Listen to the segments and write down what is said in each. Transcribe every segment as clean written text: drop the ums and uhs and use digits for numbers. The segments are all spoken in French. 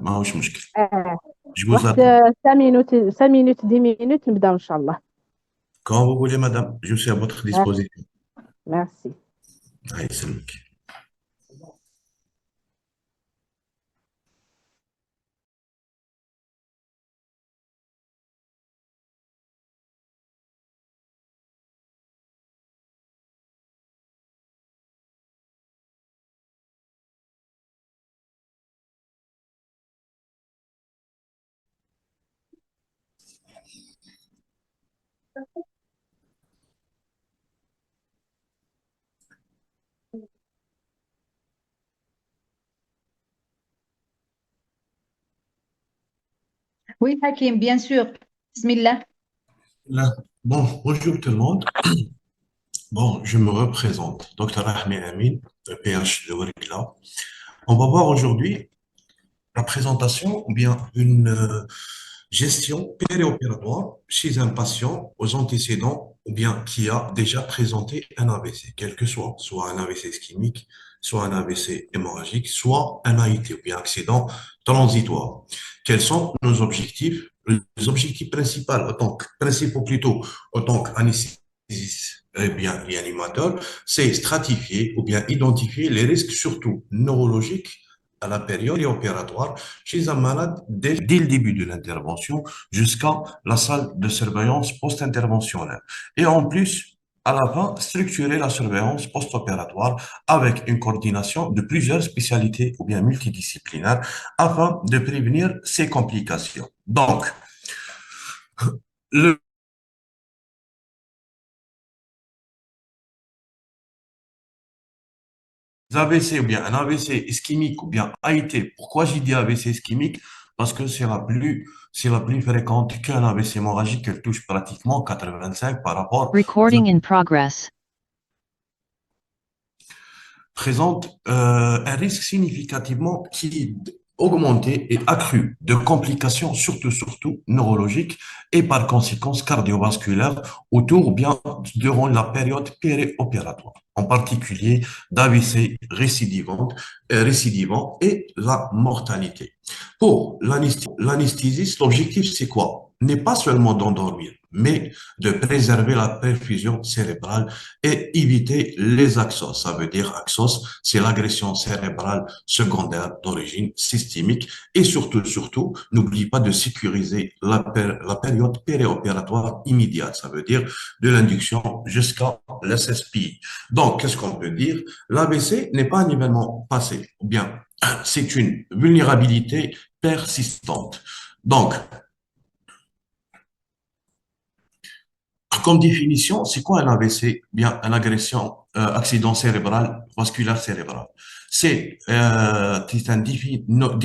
ماهوش مشكل. آه. Je vous واحد attends. 5 minutes 5 minutes 10 minutes نبداو ان شاء الله. Quand vous voulez, madame, je suis à votre ميرسي. disposition. ميرسي. Allez, c'est le mec. Oui, Hakim, bien sûr. Bismillah. Là. Bon, bonjour tout le monde. Bon, je me représente, Dr. Ahmed Amin, PH de Warikla. On va voir aujourd'hui la présentation ou bien une gestion périopératoire chez un patient aux antécédents ou bien qui a déjà présenté un AVC, quel que soit un AVC ischémique, soit un AVC hémorragique, soit un AIT ou bien accident transitoire. Quels sont nos objectifs? Les objectifs principaux plutôt, autant qu'anesthésiste et bien réanimateur, c'est stratifier ou bien identifier les risques surtout neurologiques à la période opératoire chez un malade dès le début de l'intervention jusqu'à la salle de surveillance post-interventionnelle. Et en plus, à la fin, structurer la surveillance post-opératoire avec une coordination de plusieurs spécialités ou bien multidisciplinaires afin de prévenir ces complications. Donc, le AVC ou bien un AVC ischémique ou bien AIT. Pourquoi j'ai dit AVC ischémique? Parce que c'est la plus fréquente qu'un AVC hémorragique. Elle touche pratiquement 85 par rapport aux Recording in progress. présente un risque significativement qui augmenté et accru de complications, surtout neurologiques et par conséquence cardiovasculaires autour ou bien durant la période périopératoire, en particulier d'AVC récidivant et la mortalité. Pour l'anesthésiste, l'objectif c'est quoi? N'est pas seulement d'endormir, mais de préserver la perfusion cérébrale et éviter les axos. Ça veut dire axos, c'est l'agression cérébrale secondaire d'origine systémique et surtout, n'oublie pas de sécuriser la période périopératoire immédiate. Ça veut dire de l'induction jusqu'à l'SSPI. Donc, qu'est-ce qu'on peut dire? L'AVC n'est pas un événement passé, ou bien c'est une vulnérabilité persistante. Donc, comme définition, c'est quoi un AVC? Bien, une agression, accident cérébral, vasculaire cérébral. C'est un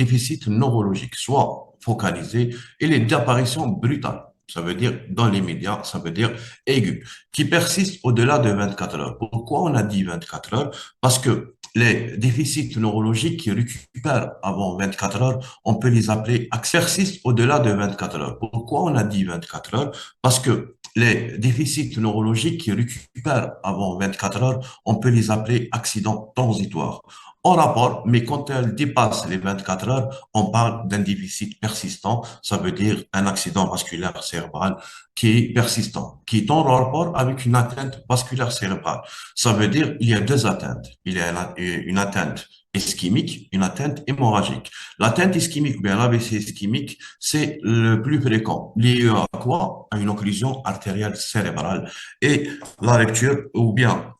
déficit neurologique, soit focalisé, et les d'apparition brutale. Ça veut dire dans les médias, ça veut dire aigu, qui persiste au-delà de 24 heures. Pourquoi on a dit 24 heures? Parce que les déficits neurologiques qui récupèrent avant 24 heures, on peut les appeler persistent au-delà de 24 heures. Pourquoi on a dit 24 heures? Parce que les déficits neurologiques qui récupèrent avant 24 heures, on peut les appeler accidents transitoires. En rapport, mais quand elles dépassent les 24 heures, on parle d'un déficit persistant, ça veut dire un accident vasculaire cérébral qui est persistant, qui est en rapport avec une atteinte vasculaire cérébrale. Ça veut dire il y a deux atteintes. Il y a une atteinte ischémique, une atteinte hémorragique. L'atteinte ischémique, ou bien l'AVC ischémique, c'est le plus fréquent. Lié à quoi? À une occlusion artérielle cérébrale. Et la rupture, ou bien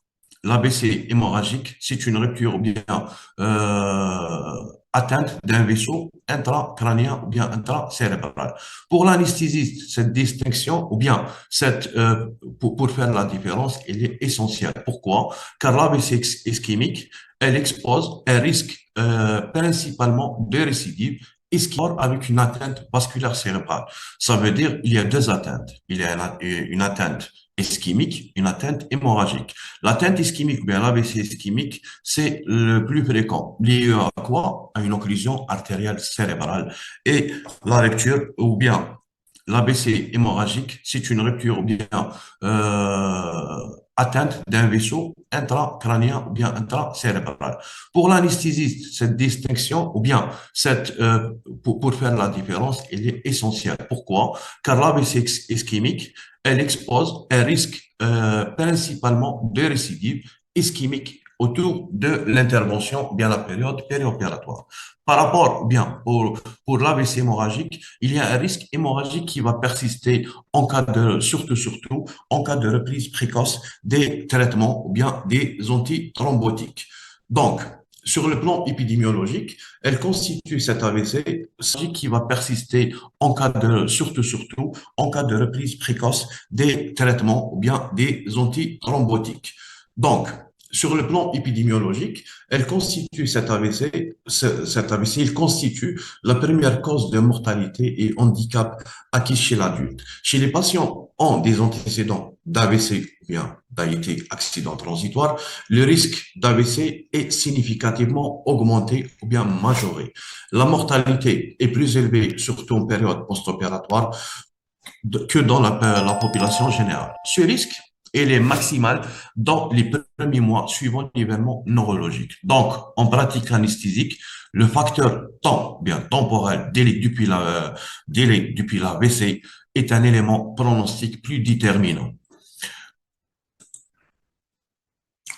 l'AVC hémorragique, c'est une rupture ou bien atteinte d'un vaisseau intracrânien ou bien intracérébral. Pour l'anesthésiste, cette distinction ou bien pour faire la différence, elle est essentielle. Pourquoi? Car l'AVC ischémique, elle expose un risque principalement de récidive ischémique avec une atteinte vasculaire cérébrale. Ça veut dire il y a deux atteintes. Il y a une atteinte ischémique, une atteinte hémorragique. L'atteinte ischémique ou bien l'AVC ischémique, c'est le plus fréquent. Lié à quoi? À une occlusion artérielle cérébrale. Et la rupture ou bien l'AVC hémorragique, c'est une rupture ou bien atteinte d'un vaisseau intracrânien ou bien intracérébral. Pour l'anesthésiste, cette distinction ou bien pour faire la différence, elle est essentielle. Pourquoi? Car l'AVC ischémique, elle expose un risque principalement de récidive ischémique autour de l'intervention, bien la période périopératoire. Par rapport, bien, pour l'AVC hémorragique, il y a un risque hémorragique qui va persister en cas surtout, en cas de reprise précoce des traitements ou bien des antithrombotiques. Donc, sur le plan épidémiologique, elle constitue cet AVC qui va persister en cas surtout, en cas de reprise précoce des traitements ou bien des antithrombotiques. Donc, sur le plan épidémiologique, elle constitue cet AVC, il constitue la première cause de mortalité et handicap acquis chez l'adulte. Chez les patients ont des antécédents d'AVC ou bien d'AIT, accident transitoire, le risque d'AVC est significativement augmenté ou bien majoré. La mortalité est plus élevée, surtout en période post-opératoire, que dans la population générale. Ce risque elle est maximale dans les premiers mois suivant l'événement neurologique. Donc, en pratique anesthésique, le facteur temps, bien temporel, délai depuis l'AVC est un élément pronostic plus déterminant.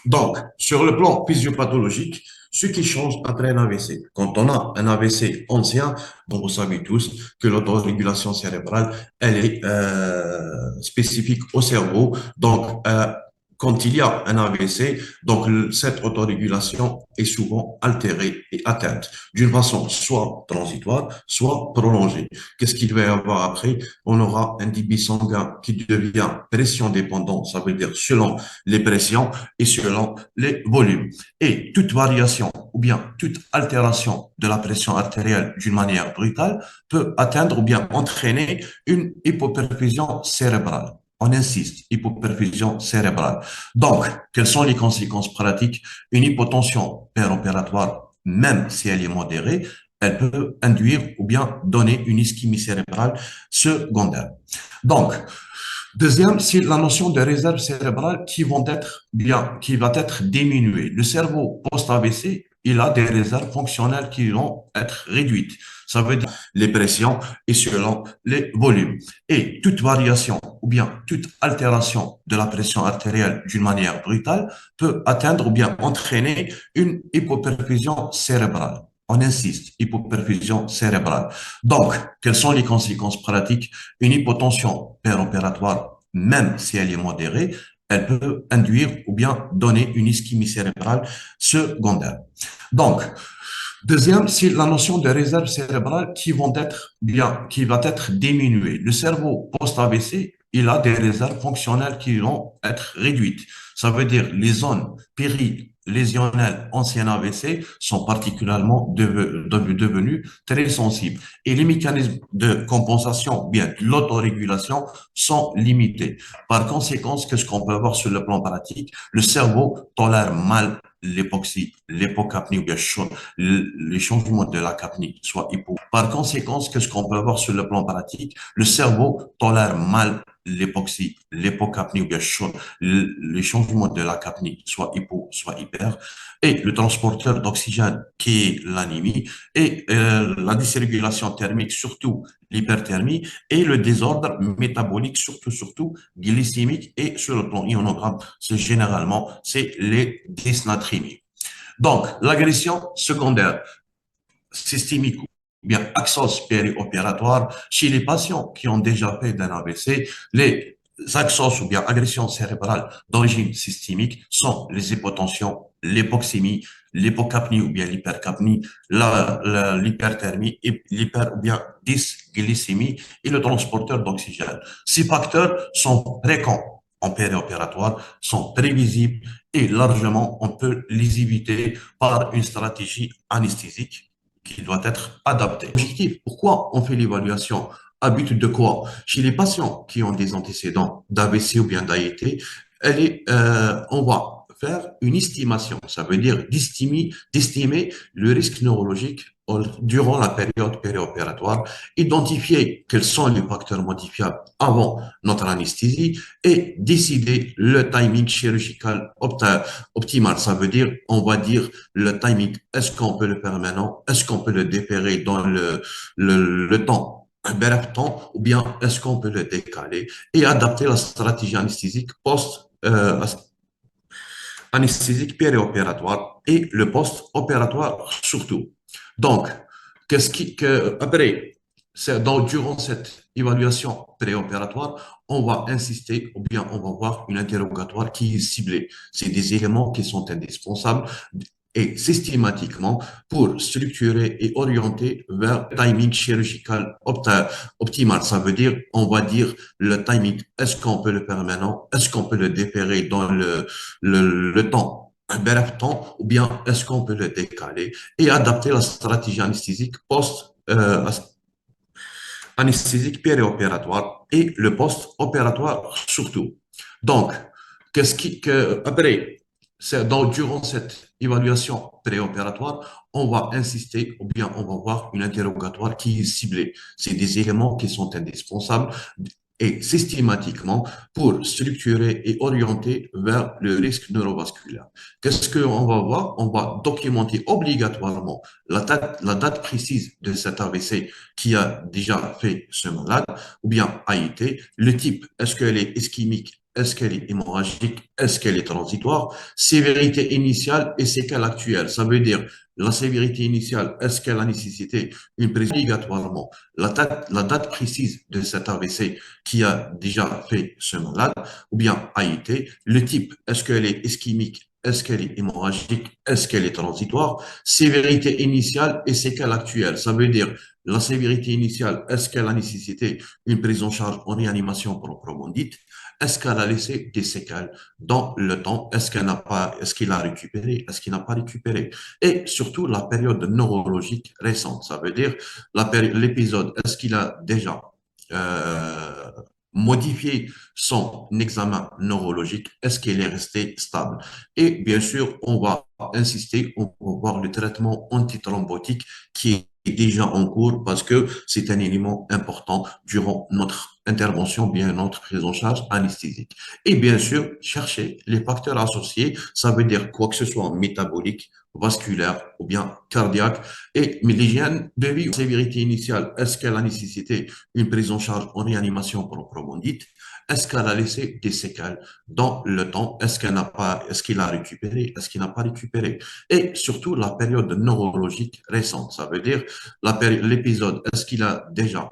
Donc, sur le plan physiopathologique, ce qui change après un AVC. Quand on a un AVC ancien, donc vous savez tous que l'autorégulation cérébrale, elle est spécifique au cerveau. Donc, quand il y a un AVC, donc cette autorégulation est souvent altérée et atteinte d'une façon soit transitoire, soit prolongée. Qu'est-ce qu'il va y avoir après? On aura un débit sanguin qui devient pression dépendant, ça veut dire selon les pressions et selon les volumes. Et toute variation ou bien toute altération de la pression artérielle d'une manière brutale peut atteindre ou bien entraîner une hypoperfusion cérébrale. On insiste, hypoperfusion cérébrale. Donc, quelles sont les conséquences pratiques? Une hypotension péropératoire, même si elle est modérée, elle peut induire ou bien donner une ischémie cérébrale secondaire. Donc, deuxième, c'est la notion de réserve cérébrale qui va être diminuée. Le cerveau post-AVC, il a des réserves fonctionnelles qui vont être réduites. Ça veut dire les pressions et selon les volumes. Et toute variation ou bien toute altération de la pression artérielle d'une manière brutale peut atteindre ou bien entraîner une hypoperfusion cérébrale. On insiste, hypoperfusion cérébrale. Donc, quelles sont les conséquences pratiques? Une hypotension péropératoire, même si elle est modérée, elle peut induire ou bien donner une ischémie cérébrale secondaire. Donc, deuxième, c'est la notion de réserve cérébrale qui va être diminuée. Le cerveau post-AVC, il a des réserves fonctionnelles qui vont être réduites. Ça veut dire les zones périlésionnelles anciennes AVC sont particulièrement devenues très sensibles. Et les mécanismes de compensation, bien de l'autorégulation, sont limités. Par conséquent, qu'est-ce qu'on peut avoir sur le plan pratique? Le cerveau tolère mal l'époxy, l'hypocapnie ou bien les changements de la capnie, soit hypo. Par conséquent, qu'est-ce qu'on peut avoir sur le plan pratique? Le cerveau tolère mal l'époxy, l'hypocapnie ou bien les changements de la capnie, soit hypo, soit hyper, et le transporteur d'oxygène qui est l'anémie, et la dysrégulation thermique, surtout l'hyperthermie, et le désordre métabolique, surtout glycémique, et sur le plan ionogramme, c'est les dysnatrémies. Donc, l'agression secondaire systémique ou bien axos périopératoire, chez les patients qui ont déjà fait d'un AVC, les axos ou bien agressions cérébrales d'origine systémique sont les hypotensions, l'hypoxémie, l'hypocapnie ou bien l'hypercapnie, l'hyperthermie et l'hyper ou bien dysglycémie et le transporteur d'oxygène. Ces facteurs sont fréquents en périopératoire, sont prévisibles et largement on peut les éviter par une stratégie anesthésique qui doit être adaptée. Objectif, pourquoi on fait l'évaluation? À but de quoi? Chez les patients qui ont des antécédents d'AVC ou bien d'AIT, on va faire une estimation. Ça veut dire d'estimer le risque neurologique durant la période périopératoire, identifier quels sont les facteurs modifiables avant notre anesthésie et décider le timing chirurgical optimal. Ça veut dire, on va dire le timing. Est-ce qu'on peut le faire maintenant? Est-ce qu'on peut le déférer dans le temps, un bref temps, ou bien est-ce qu'on peut le décaler et adapter la stratégie anesthésique anesthésique périopératoire et le post-opératoire surtout. Donc, après, durant cette évaluation préopératoire, on va insister ou bien on va voir une interrogatoire qui est ciblée. C'est des éléments qui sont indispensables et systématiquement pour structurer et orienter vers le timing chirurgical optimal. Ça veut dire, on va dire le timing. Est-ce qu'on peut le faire maintenant? Est-ce qu'on peut le déférer dans le temps, un bref temps, ou bien est-ce qu'on peut le décaler et adapter la stratégie anesthésique anesthésique périopératoire et le post-opératoire surtout. Donc, après, durant cette évaluation préopératoire, on va insister ou bien on va voir une interrogatoire qui est ciblée. C'est des éléments qui sont indispensables et systématiquement pour structurer et orienter vers le risque neurovasculaire. Qu'est-ce qu'on va voir? On va documenter obligatoirement la date précise de cet AVC qui a déjà fait ce malade, ou bien a été, le type, est-ce qu'elle est ischémique, est-ce qu'elle est hémorragique, est-ce qu'elle est transitoire, sévérité initiale et séquelles actuelles. Ça veut dire la sévérité initiale, est-ce qu'elle a nécessité une prise obligatoirement, la date précise de cet AVC qui a déjà fait ce malade, ou bien a été, le type, est-ce qu'elle est ischémique, est-ce qu'elle est hémorragique, est-ce qu'elle est transitoire, sévérité initiale et séquelles actuelles. Ça veut dire la sévérité initiale, est-ce qu'elle a nécessité une prise en charge en réanimation proprement dite? Est-ce qu'elle a laissé des séquelles dans le temps? Est-ce qu'il a récupéré? Est-ce qu'il n'a pas récupéré? Et surtout la période neurologique récente. Ça veut dire l'épisode, est-ce qu'il a déjà euh, modifier son examen neurologique, est-ce qu'il est resté stable? Et bien sûr, on va insister, on va voir le traitement antithrombotique qui est déjà en cours parce que c'est un élément important durant notre intervention, bien notre prise en charge anesthésique. Et bien sûr, chercher les facteurs associés, ça veut dire quoi que ce soit métabolique, vasculaire ou bien cardiaque. Mais l'hygiène de vie, sévérité initiale, est-ce qu'elle a nécessité une prise en charge en réanimation proprement dite? Est-ce qu'elle a laissé des séquelles dans le temps? Est-ce qu'il a récupéré? Est-ce qu'il n'a pas récupéré? Et surtout la période neurologique récente. Ça veut dire l'épisode, est-ce qu'il a déjà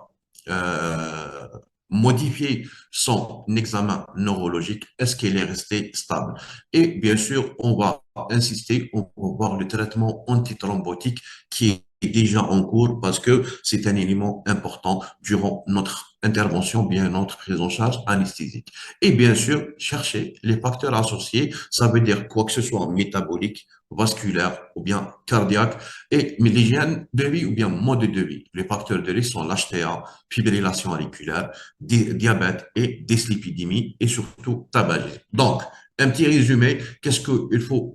euh, modifié son examen neurologique? Est-ce qu'il est resté stable? Et bien sûr, on va insister, on va voir le traitement antithrombotique qui est déjà en cours parce que c'est un élément important durant notre intervention, bien notre prise en charge anesthésique. Et bien sûr, chercher les facteurs associés, ça veut dire quoi que ce soit métabolique, vasculaire ou bien cardiaque, mais l'hygiène de vie ou bien mode de vie. Les facteurs de risque sont l'HTA, fibrillation auriculaire, diabète et dyslipidémie et surtout tabagisme. Donc, un petit résumé, qu'est-ce qu'il faut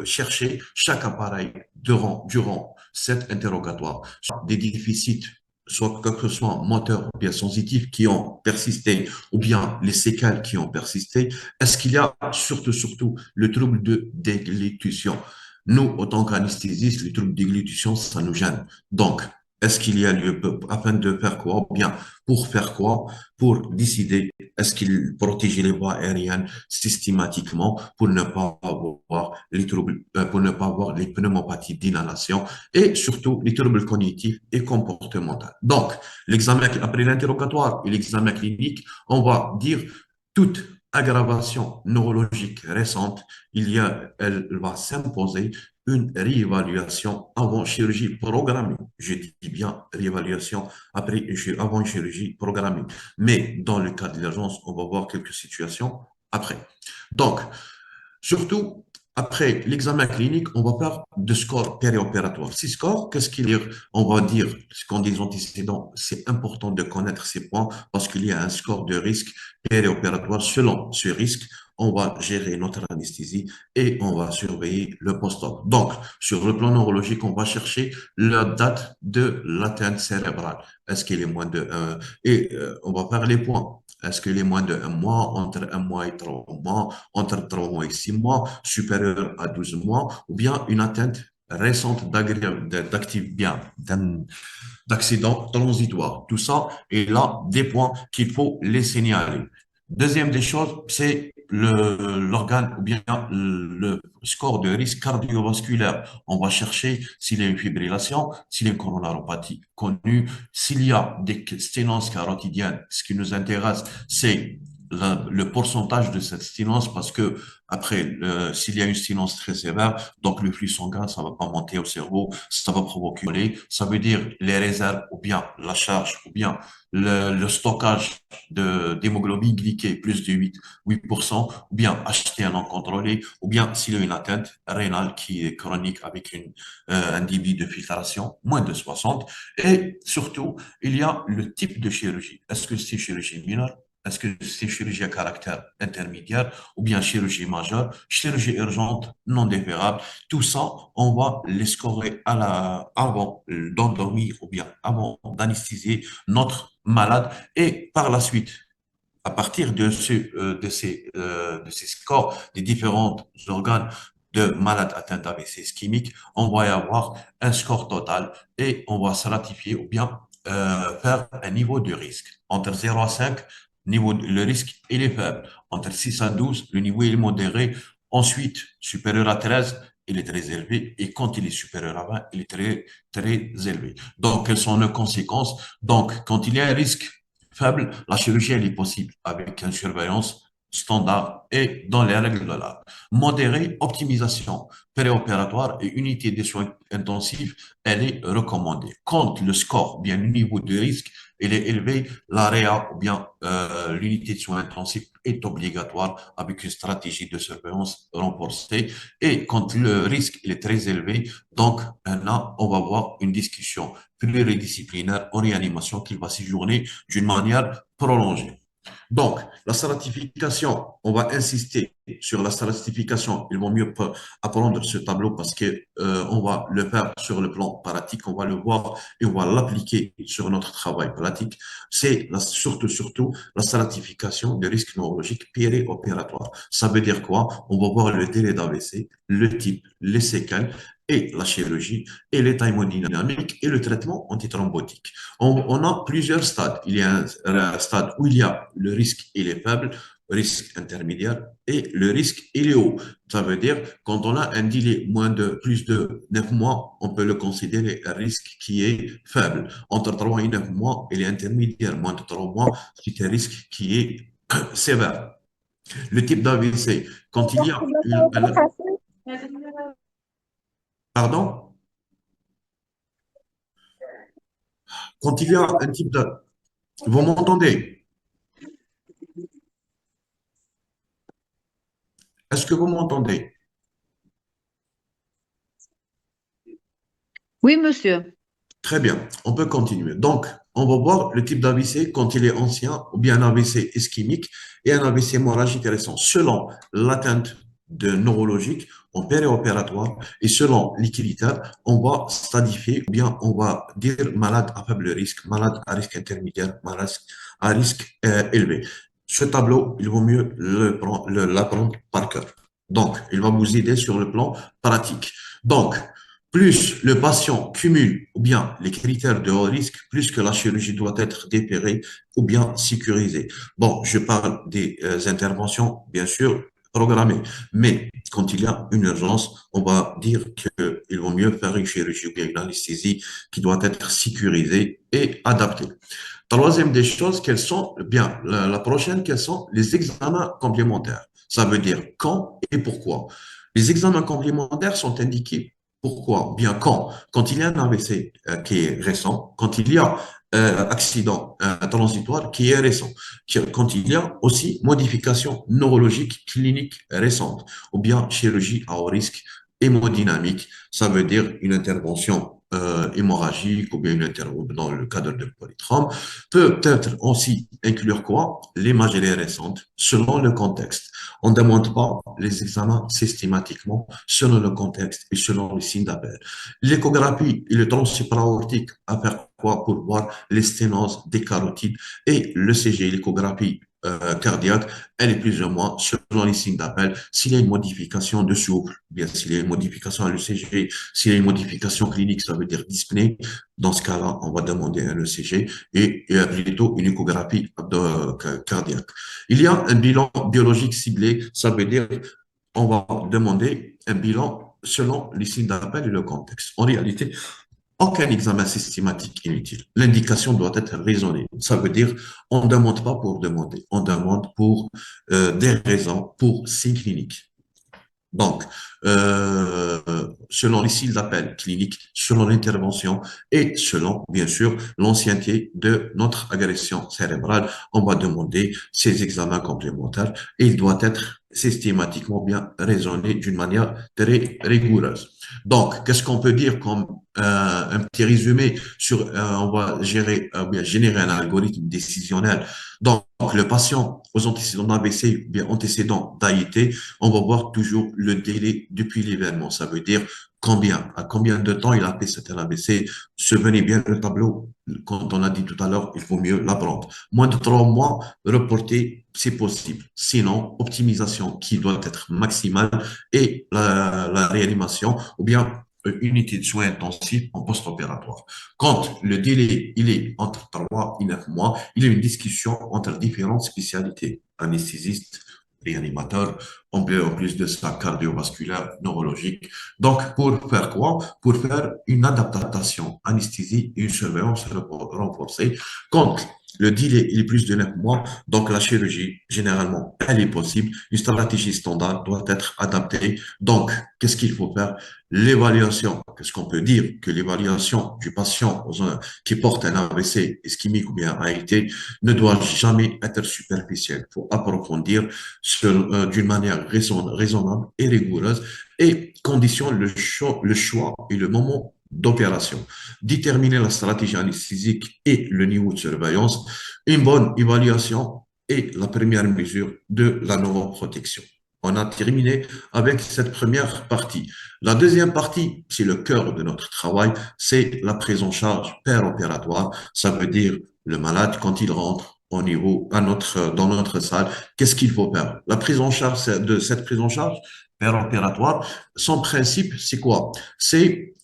chercher chaque appareil durant cet interrogatoire? Des déficits, soit que ce soit moteur ou bien sensitif, qui ont persisté, ou bien les séquelles qui ont persisté. Est-ce qu'il y a surtout le trouble de déglutition? Nous, en tant qu'anesthésistes, les troubles de déglutition, ça nous gêne. Donc, est-ce qu'il y a lieu afin de faire quoi? Ou bien pour faire quoi? Pour décider, est-ce qu'il protège les voies aériennes systématiquement pour ne pas avoir les troubles, pour ne pas avoir les pneumopathies d'inhalation et surtout les troubles cognitifs et comportementaux. Donc, après l'interrogatoire et l'examen clinique, on va dire toute aggravation neurologique récente, elle va s'imposer une réévaluation avant chirurgie programmée. Je dis bien réévaluation avant chirurgie programmée. Mais dans le cas de l'urgence, on va voir quelques situations après. Donc, surtout, après l'examen clinique, on va faire de score périopératoire. Ces scores, qu'est-ce qu'il y a? On va dire, ce qu'on dit antécédents, c'est important de connaître ces points parce qu'il y a un score de risque périopératoire. Selon ce risque, on va gérer notre anesthésie et on va surveiller le post-op. Donc, sur le plan neurologique, on va chercher la date de l'atteinte cérébrale. Est-ce qu'il est moins de on va faire les points. Est-ce qu'il est moins de 1 mois, entre 1 mois et 3 mois, entre 3 mois et 6 mois, supérieur à 12 mois, ou bien une atteinte récente d'actif bien, d'accident transitoire. Tout ça est là des points qu'il faut les signaler. Deuxième des choses, c'est l'organe ou bien le score de risque cardiovasculaire. On va chercher s'il y a une fibrillation, s'il y a une coronaropathie connue, s'il y a des sténoses carotidiennes. Ce qui nous intéresse, c'est le pourcentage de cette sténose parce que après, s'il y a une sténose très sévère, donc le flux sanguin, ça va pas monter au cerveau, ça va provoquer, ça veut dire les réserves ou bien la charge ou bien le stockage d'hémoglobine glyquée plus de 8%, ou bien acheter un non contrôlé, ou bien s'il y a une atteinte rénale qui est chronique avec un débit de filtration moins de 60. Et surtout, il y a le type de chirurgie. Est-ce que c'est chirurgie mineure? Est-ce que c'est chirurgie à caractère intermédiaire ou bien chirurgie majeure, chirurgie urgente, non déférable? Tout ça, on va les scorer avant d'endormir ou bien avant d'anesthésier notre malade et par la suite, à partir de ces scores des différents organes de malades atteints d'AVC ischémique, on va y avoir un score total et on va se ratifier ou bien faire un niveau de risque. Entre 0 à 5, le risque il est faible. Entre 6 à 12, le niveau il est modéré. Ensuite, supérieur à 13, il est très élevé. Et quand il est supérieur à 20, il est très, très élevé. Donc, quelles sont nos conséquences? Donc, quand il y a un risque faible, la chirurgie, elle est possible avec une surveillance standard et dans les règles de l'art. Modérée, optimisation préopératoire et unité des soins intensifs, elle est recommandée. Quand le score, bien le niveau de risque, il est élevé, l'AREA ou bien l'unité de soins intensifs est obligatoire avec une stratégie de surveillance renforcée. Et quand le risque il est très élevé, donc maintenant, on va voir une discussion pluridisciplinaire en réanimation qui va séjourner d'une manière prolongée. Donc, la stratification, on va insister sur la stratification. Il vaut mieux apprendre ce tableau parce que on va le faire sur le plan pratique, on va le voir et on va l'appliquer sur notre travail pratique. C'est surtout la stratification des risques neurologiques périopératoires. Ça veut dire quoi? On va voir le délai d'AVC, le type, les séquelles et la chirurgie et l'état hémodynamique et le traitement antithrombotique. On a plusieurs stades. Il y a un stade où il y a le risque, il est faible, risque intermédiaire et le risque, il est haut. Ça veut dire, quand on a un délai plus de 9 mois, on peut le considérer un risque qui est faible. Entre 3 et 9 mois, il est intermédiaire. Moins de 3 mois, c'est un risque qui est sévère. Le type d'AVC, quand il y a pardon? Quand il y a un type de... Vous m'entendez? Est-ce que vous m'entendez? Oui, monsieur. Très bien, on peut continuer. Donc, on va voir le type d'AVC quand il est ancien ou bien un AVC ischémique et un AVC hémorragique récent, selon l'atteinte de neurologique en périopératoire et selon les critères, on va stadifier ou bien on va dire malade à faible risque, malade à risque intermédiaire, malade à risque élevé. Ce tableau, il vaut mieux l'apprendre par cœur. Donc, il va vous aider sur le plan pratique. Donc, plus le patient cumule ou bien les critères de haut risque, plus que la chirurgie doit être dépérée ou bien sécurisée. Bon, je parle des interventions, bien sûr, programmées. Mais quand il y a une urgence, on va dire qu'il vaut mieux faire une chirurgie ou bien une anesthésie qui doit être sécurisée et adaptée. Troisième des choses, quelles sont, bien, la prochaine, quels sont les examens complémentaires? Ça veut dire quand et pourquoi. Les examens complémentaires sont indiqués pourquoi? Bien quand? Quand il y a un AVC qui est récent, quand il y a accident transitoire qui est récent, quand il y a aussi modification neurologique clinique récente, ou bien chirurgie à haut risque hémodynamique, ça veut dire une intervention hémorragique ou bien une intervention dans le cadre de polytrauma, peut être aussi inclure quoi? L'imagerie récente selon le contexte. On ne demande pas les examens systématiquement selon le contexte et selon les signes d'appel. L'échographie et le transfert aortique à faire quoi pour voir les sténoses des carotides et le CG, l'échographie cardiaque, elle est plus ou moins selon les signes d'appel. S'il y a une modification de souffle, bien s'il y a une modification à l'ECG, s'il y a une modification clinique, ça veut dire dyspnée, dans ce cas-là, on va demander un ECG et plutôt une échographie cardiaque. Il y a un bilan biologique ciblé, ça veut dire on va demander un bilan selon les signes d'appel et le contexte. En réalité, aucun examen systématique inutile. L'indication doit être raisonnée. Ça veut dire, on ne demande pas pour demander, on demande pour des raisons, pour signes cliniques. Donc, selon les signes d'appel cliniques, selon l'intervention et selon, bien sûr, l'ancienneté de notre agression cérébrale, on va demander ces examens complémentaires et il doit être systématiquement bien raisonné d'une manière très rigoureuse. Donc, qu'est-ce qu'on peut dire comme un petit résumé sur, on va bien générer un algorithme décisionnel. Donc, le patient aux antécédents d'AVC, bien antécédents d'AIT, on va voir toujours le délai depuis l'événement. Ça veut dire à combien de temps il a fait cet AVC. Souvenez bien le tableau. Quand on a dit tout à l'heure, il vaut mieux l'apprendre. Moins de 3 mois, reporter, c'est possible. Sinon, optimisation qui doit être maximale et la réanimation ou bien unité de soins intensifs en post-opératoire. Quand le délai, il est entre 3 et 9 mois, il y a une discussion entre différentes spécialités. Anesthésiste, réanimateur, en plus de ça, cardiovasculaire, neurologique. Donc, pour faire quoi? Pour faire une adaptation, anesthésie et une surveillance renforcée. Quand le délai il est plus de 9 mois, donc la chirurgie, généralement, elle est possible. Une stratégie standard doit être adaptée. Donc, qu'est-ce qu'il faut faire? L'évaluation. Qu'est-ce qu'on peut dire? Que l'évaluation du patient qui porte un AVC ischémique ou bien AIT ne doit jamais être superficielle. Il faut approfondir d'une manière raisonnable et rigoureuse et conditionne le choix et le moment d'opération. Déterminer la stratégie anesthésique et le niveau de surveillance, une bonne évaluation et la première mesure de la neuroprotection. On a terminé avec cette première partie. La deuxième partie, c'est le cœur de notre travail, c'est la prise en charge opératoire. Ça veut dire le malade, quand il rentre dans notre salle, qu'est-ce qu'il faut faire? La prise en charge de cette prise en charge opératoire, son principe, c'est quoi? C'est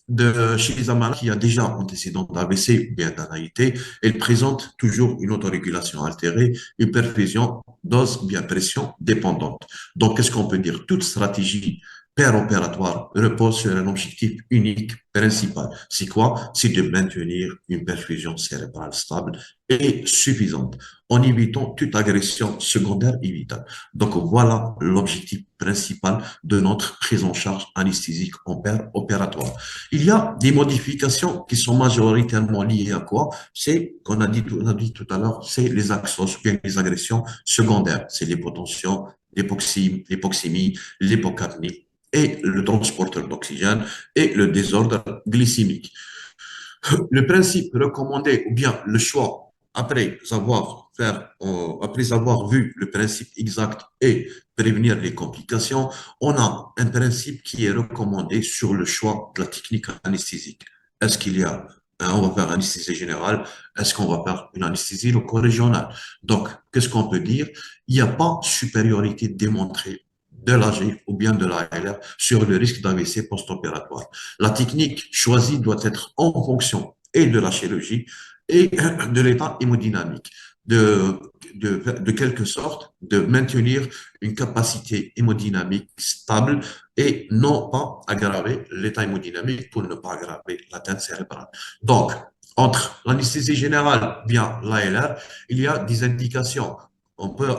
chez un malade qui a déjà antécédent d'AVC ou bien d'AIT, elle présente toujours une autorégulation altérée, une perfusion dose bien pression dépendante. Donc, qu'est-ce qu'on peut dire? Toute stratégie opératoire repose sur un objectif unique, principal. C'est quoi? C'est de maintenir une perfusion cérébrale stable et suffisante en évitant toute agression secondaire évitable. Donc voilà l'objectif principal de notre prise en charge anesthésique opératoire. Il y a des modifications qui sont majoritairement liées à quoi? C'est on a dit tout à l'heure, c'est les axos, bien les agressions secondaires, c'est l'hypotension, l'hypoxémie, l'hypocapnie et le transporteur d'oxygène et le désordre glycémique. Le principe recommandé ou bien le choix après avoir vu le principe exact et prévenir les complications, on a un principe qui est recommandé sur le choix de la technique anesthésique. Est-ce qu'il y a on va faire anesthésie générale, est-ce qu'on va faire une anesthésie loco-régionale? Donc, qu'est-ce qu'on peut dire? Il n'y a pas supériorité démontrée de l'AG ou bien de l'ALR sur le risque d'AVC post-opératoire. La technique choisie doit être en fonction et de la chirurgie et de l'état hémodynamique, de quelque sorte de maintenir une capacité hémodynamique stable et non pas aggraver l'état hémodynamique pour ne pas aggraver l'atteinte cérébrale. Donc, entre l'anesthésie générale bien l'ALR, il y a des indications. On peut,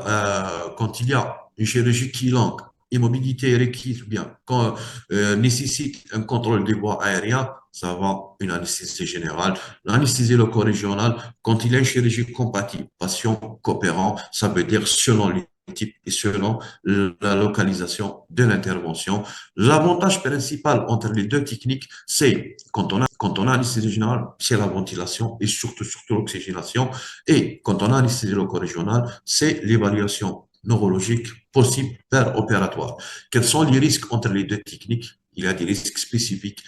quand il y a une chirurgie qui est longue, immobilité requise, ou bien quand nécessite un contrôle des voies aériennes, ça va une anesthésie générale. L'anesthésie loco-régionale, quand il y a une chirurgie compatible, patient coopérant, ça veut dire selon le type et selon la localisation de l'intervention. L'avantage principal entre les deux techniques, c'est quand on a anesthésie générale, c'est la ventilation et surtout l'oxygénation. Et quand on a anesthésie loco-régionale, c'est l'évaluation neurologique possible per opératoire. Quels sont les risques entre les deux techniques? Il y a des risques spécifiques.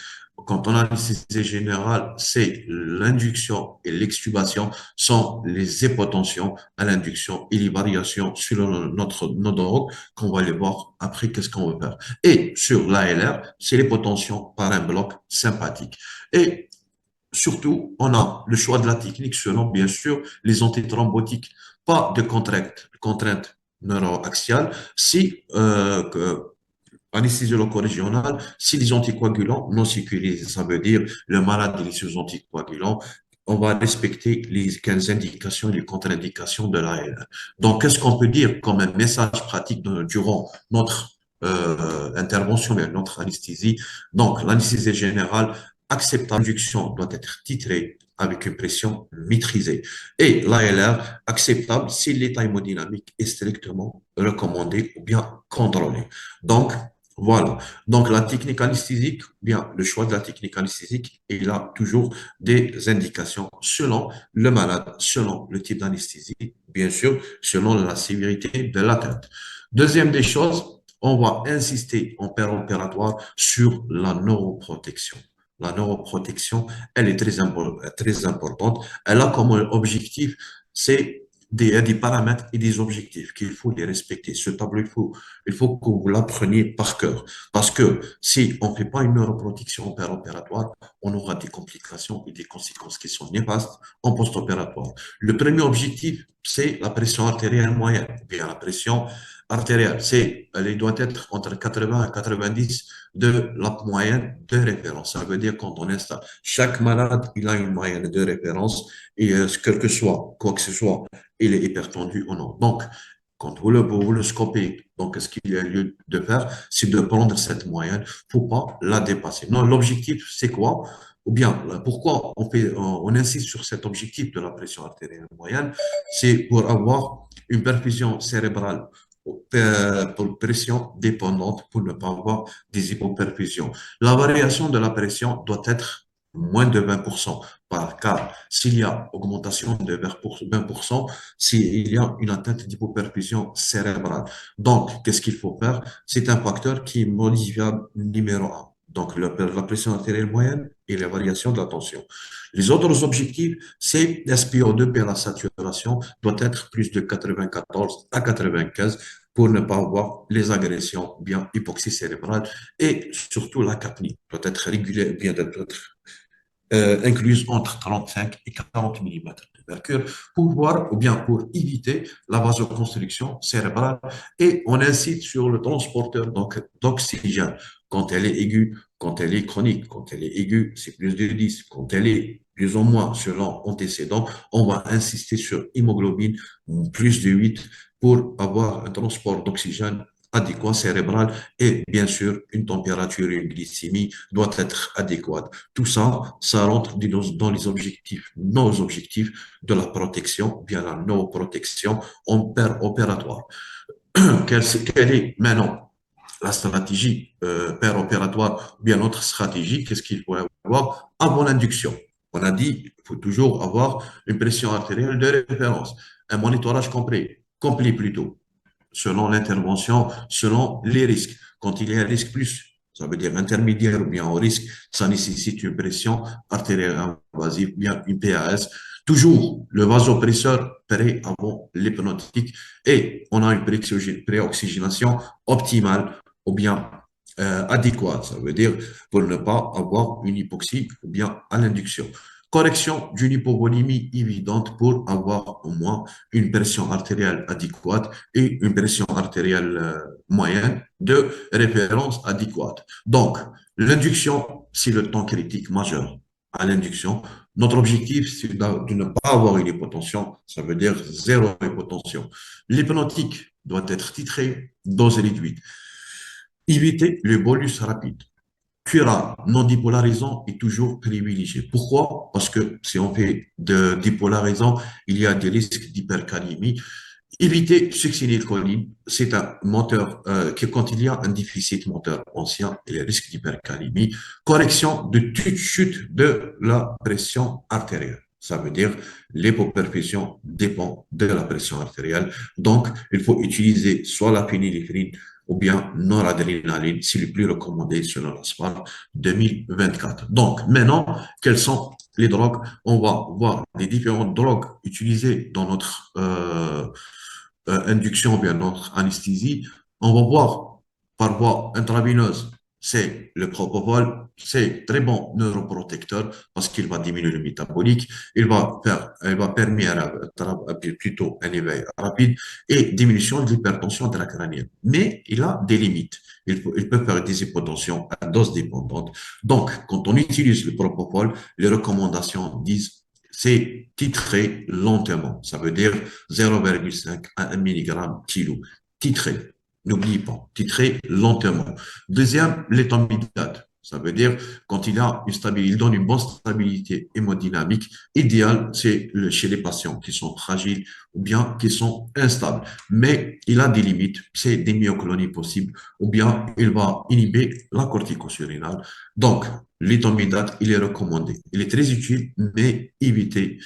Quand on a l'anesthésie générale, c'est l'induction et l'extubation sont les hypotensions à l'induction et les variations sur notre nodologue qu'on va les voir après qu'est-ce qu'on veut faire. Et sur l'ALR, c'est l'hypotension par un bloc sympathique. Et surtout, on a le choix de la technique selon, bien sûr, les antithrombotiques. Pas de contrainte neuroaxiale si anesthésie loco-régionale, si les anticoagulants non sécurisés, ça veut dire le malade il est sous anticoagulants, on va respecter les 15 indications et les contre-indications de l'AL. Donc, qu'est-ce qu'on peut dire comme un message pratique durant notre intervention et notre anesthésie? Donc, l'anesthésie générale, acceptable, l'induction doit être titrée avec une pression maîtrisée. Et l'ALR, acceptable si l'état hémodynamique est strictement recommandé ou bien contrôlé. Donc, voilà. Donc, la technique anesthésique, bien, le choix de la technique anesthésique, il a toujours des indications selon le malade, selon le type d'anesthésie, bien sûr, selon la sévérité de l'atteinte. Deuxième des choses, on va insister en opératoire sur la neuroprotection. La neuroprotection, elle est très importante. Elle a comme objectif, c'est des paramètres et des objectifs qu'il faut les respecter. Ce tableau, il faut que vous l'appreniez par cœur. Parce que si on ne fait pas une neuroprotection opératoire, on aura des complications et des conséquences qui sont néfastes en post-opératoire. Le premier objectif, c'est la pression artérielle moyenne, ou bien la pression artérielle. Elle doit être entre 80 et 90 de la moyenne de référence. Ça veut dire quand on installe chaque malade, il a une moyenne de référence et quel que soit, quoi que ce soit, il est hypertendu ou non. Donc, quand vous le scopez, donc ce qu'il y a lieu de faire, c'est de prendre cette moyenne, faut pas la dépasser. Non, l'objectif, c'est quoi? Ou bien, pourquoi on insiste sur cet objectif de la pression artérielle moyenne? C'est pour avoir une perfusion cérébrale pour pression dépendante pour ne pas avoir des hypoperfusions. La variation de la pression doit être moins de 20%, car s'il y a augmentation de 20%, s'il y a une atteinte d'hypoperfusion cérébrale. Donc, qu'est-ce qu'il faut faire? C'est un facteur qui est modifiable numéro un. Donc, la pression artérielle moyenne et la variation de la tension. Les autres objectifs, c'est SpO2 et la saturation doit être plus de 94 à 95 pour ne pas avoir les agressions bien hypoxie cérébrale et surtout la capnie doit être régulée, bien d'être incluse entre 35 et 40 millimètres de mercure pour voir ou bien pour éviter la vasoconstriction cérébrale et on incite sur le transporteur d'oxygène quand elle est aiguë, quand elle est chronique, quand elle est aiguë, c'est plus de 10, quand elle est plus ou moins selon antécédent, on va insister sur hémoglobine plus de 8 pour avoir un transport d'oxygène adéquat cérébral et bien sûr une température et une glycémie doit être adéquate. Tout ça, ça rentre dans les objectifs, nos objectifs de la protection, bien la neuroprotection en opératoire. Quelle est maintenant la stratégie opératoire, bien notre stratégie, qu'est-ce qu'il faut avoir avant l'induction? On a dit qu'il faut toujours avoir une pression artérielle de référence, un monitorage complet plutôt selon l'intervention, selon les risques. Quand il y a un risque plus, ça veut dire intermédiaire ou bien au risque, ça nécessite une pression artérielle invasive, bien une PAS. Toujours le vasopresseur prêt avant l'hypnotique et on a une préoxygénation optimale ou bien adéquate. Ça veut dire pour ne pas avoir une hypoxie ou bien à l'induction. Correction d'une hypovolémie évidente pour avoir au moins une pression artérielle adéquate et une pression artérielle moyenne de référence adéquate. Donc, l'induction, c'est le temps critique majeur à l'induction. Notre objectif, c'est de ne pas avoir une hypotension, ça veut dire zéro hypotension. L'hypnotique doit être titrée, dose réduite. Éviter le bolus rapide. Cura non dépolarisant est toujours privilégié. Pourquoi? Parce que si on fait de dépolarisant, il y a des risques d'hypercalémie. Éviter succinylcholine, c'est un moteur que quand il y a un déficit moteur ancien, il y a risque d'hypercalémie. Correction de toute chute de la pression artérielle. Ça veut dire l'hypoperfusion dépend de la pression artérielle. Donc, il faut utiliser soit la phényléphrine ou bien noradrénaline, c'est le plus recommandé selon l'ASPAR 2024. Donc, maintenant, quelles sont les drogues? On va voir les différentes drogues utilisées dans notre induction ou bien notre anesthésie. On va voir par voie intraveineuse, c'est le propofol, c'est très bon neuroprotecteur parce qu'il va diminuer le métabolique, il va permettre plutôt un éveil rapide et diminution de l'hypertension intracrânienne. Mais il a des limites. Il peut faire des hypotensions à dose dépendante. Donc, quand on utilise le propofol, les recommandations disent c'est titré lentement. Ça veut dire 0,5 à 1 mg kilo. Titré. N'oubliez pas, titrer lentement. Deuxième, l'éthambidate. Ça veut dire quand il a une stabilité, il donne une bonne stabilité hémodynamique. Idéal, c'est chez les patients qui sont fragiles ou bien qui sont instables. Mais il a des limites. C'est des myoclonies possibles ou bien il va inhiber la corticosurrénale. Donc, l'éthambidate, il est recommandé. Il est très utile, mais évitez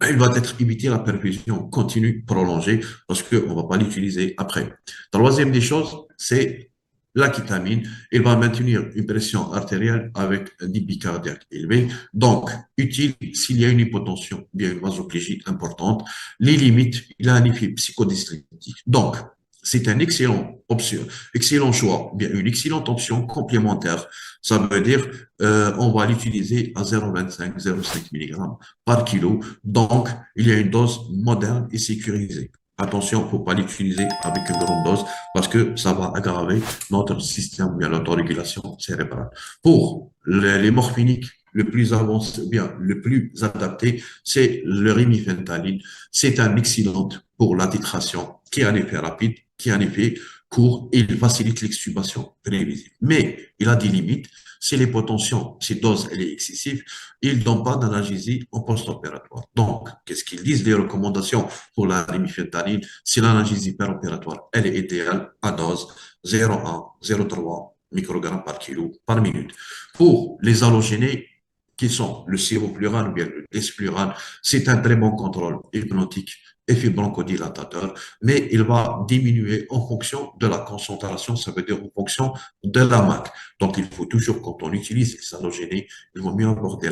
il va être éviter la perfusion continue, prolongée, parce qu'on ne va pas l'utiliser après. Troisième des choses, c'est la kétamine. Il va maintenir une pression artérielle avec un débit cardiaque élevé. Donc, utile s'il y a une hypotension, bien une vasoplégie importante. Les limites, il a un effet psychodystrétique. Donc, c'est un excellent option, excellent choix, bien une excellente option complémentaire. Ça veut dire, on va l'utiliser à 0,25, 0,5 mg par kilo. Donc, il y a une dose moderne et sécurisée. Attention, il ne faut pas l'utiliser avec une grande dose parce que ça va aggraver notre système bien l'autorégulation cérébrale. Pour les morphiniques, le plus avancé, bien, le plus adapté, c'est le remifentanil. C'est un excellent pour la titration qui a un effet rapide, qui a un effet court et il facilite l'extubation prévisible. Mais il a des limites. Si l'hypotension, ces doses, elle est excessive, ils ne donnent pas d'analgésie en post-opératoire. Donc, qu'est-ce qu'ils disent les recommandations pour la remifentanil? Si l'analgésie péropératoire, elle est idéale à dose 0,1, 0,3 microgrammes par kilo par minute. Pour les halogénés, qui sont le ciroplurane ou bien le desplurane, c'est un très bon contrôle hypnotique effet bronchodilatateur, mais il va diminuer en fonction de la concentration, ça veut dire en fonction de la MAC. Donc, il faut toujours, quand on utilise les halogénés, il vaut mieux avoir de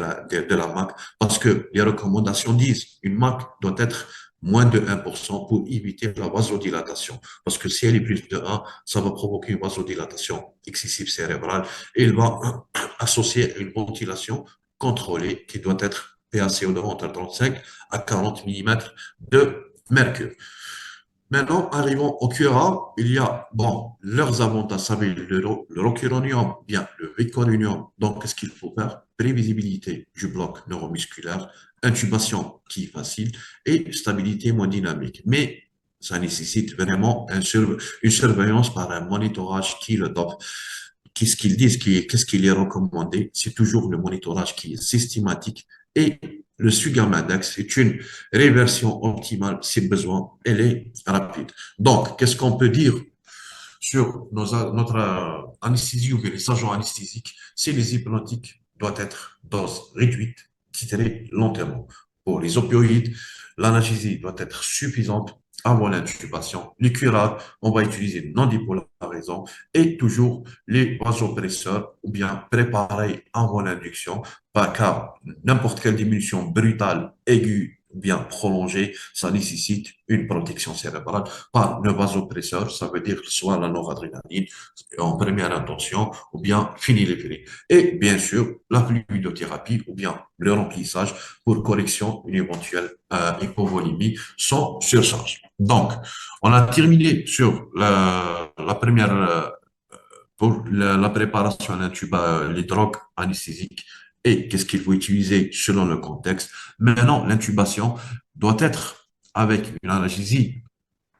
la MAC parce que les recommandations disent une MAC doit être moins de 1% pour éviter la vasodilatation. Parce que si elle est plus de 1, ça va provoquer une vasodilatation excessive cérébrale et il va associer une ventilation contrôlée qui doit être PaCO2 entre 35 à 40 mm de mercure. Maintenant, arrivons au cura. Il y a, bon, leurs avantages, ça veut dire le rocuronium, bien, le vicorinium. Donc, qu'est-ce qu'il faut faire? Prévisibilité du bloc neuromusculaire, intubation qui est facile et stabilité moins dynamique. Mais ça nécessite vraiment une surveillance par un monitorage qui le dope. Qu'est-ce qu'ils disent, qu'est-ce qu'il est recommandé? C'est toujours le monitorage qui est systématique et le Sugam Index est une réversion optimale si besoin, elle est rapide. Donc, qu'est-ce qu'on peut dire sur notre anesthésie ou les agents anesthésiques? C'est les hypnotiques doivent être dose réduite, titrée lentement. Pour les opioïdes, l'analgésie doit être suffisante avant l'intubation. Les curables, on va utiliser non dépolarisant et toujours les vasopresseurs ou bien préparés avant l'induction, car n'importe quelle diminution brutale, aiguë, bien prolongée, ça nécessite une protection cérébrale par le vasopresseur, ça veut dire soit la noradrénaline en première intention ou bien phényléphrine. Et bien sûr, la fluidothérapie ou bien le remplissage pour correction d'une éventuelle hypovolémie sans surcharge. Donc, on a terminé sur la première pour la préparation à l'intuba, les drogues anesthésiques et qu'est-ce qu'il faut utiliser selon le contexte. Maintenant, l'intubation doit être avec une analgésie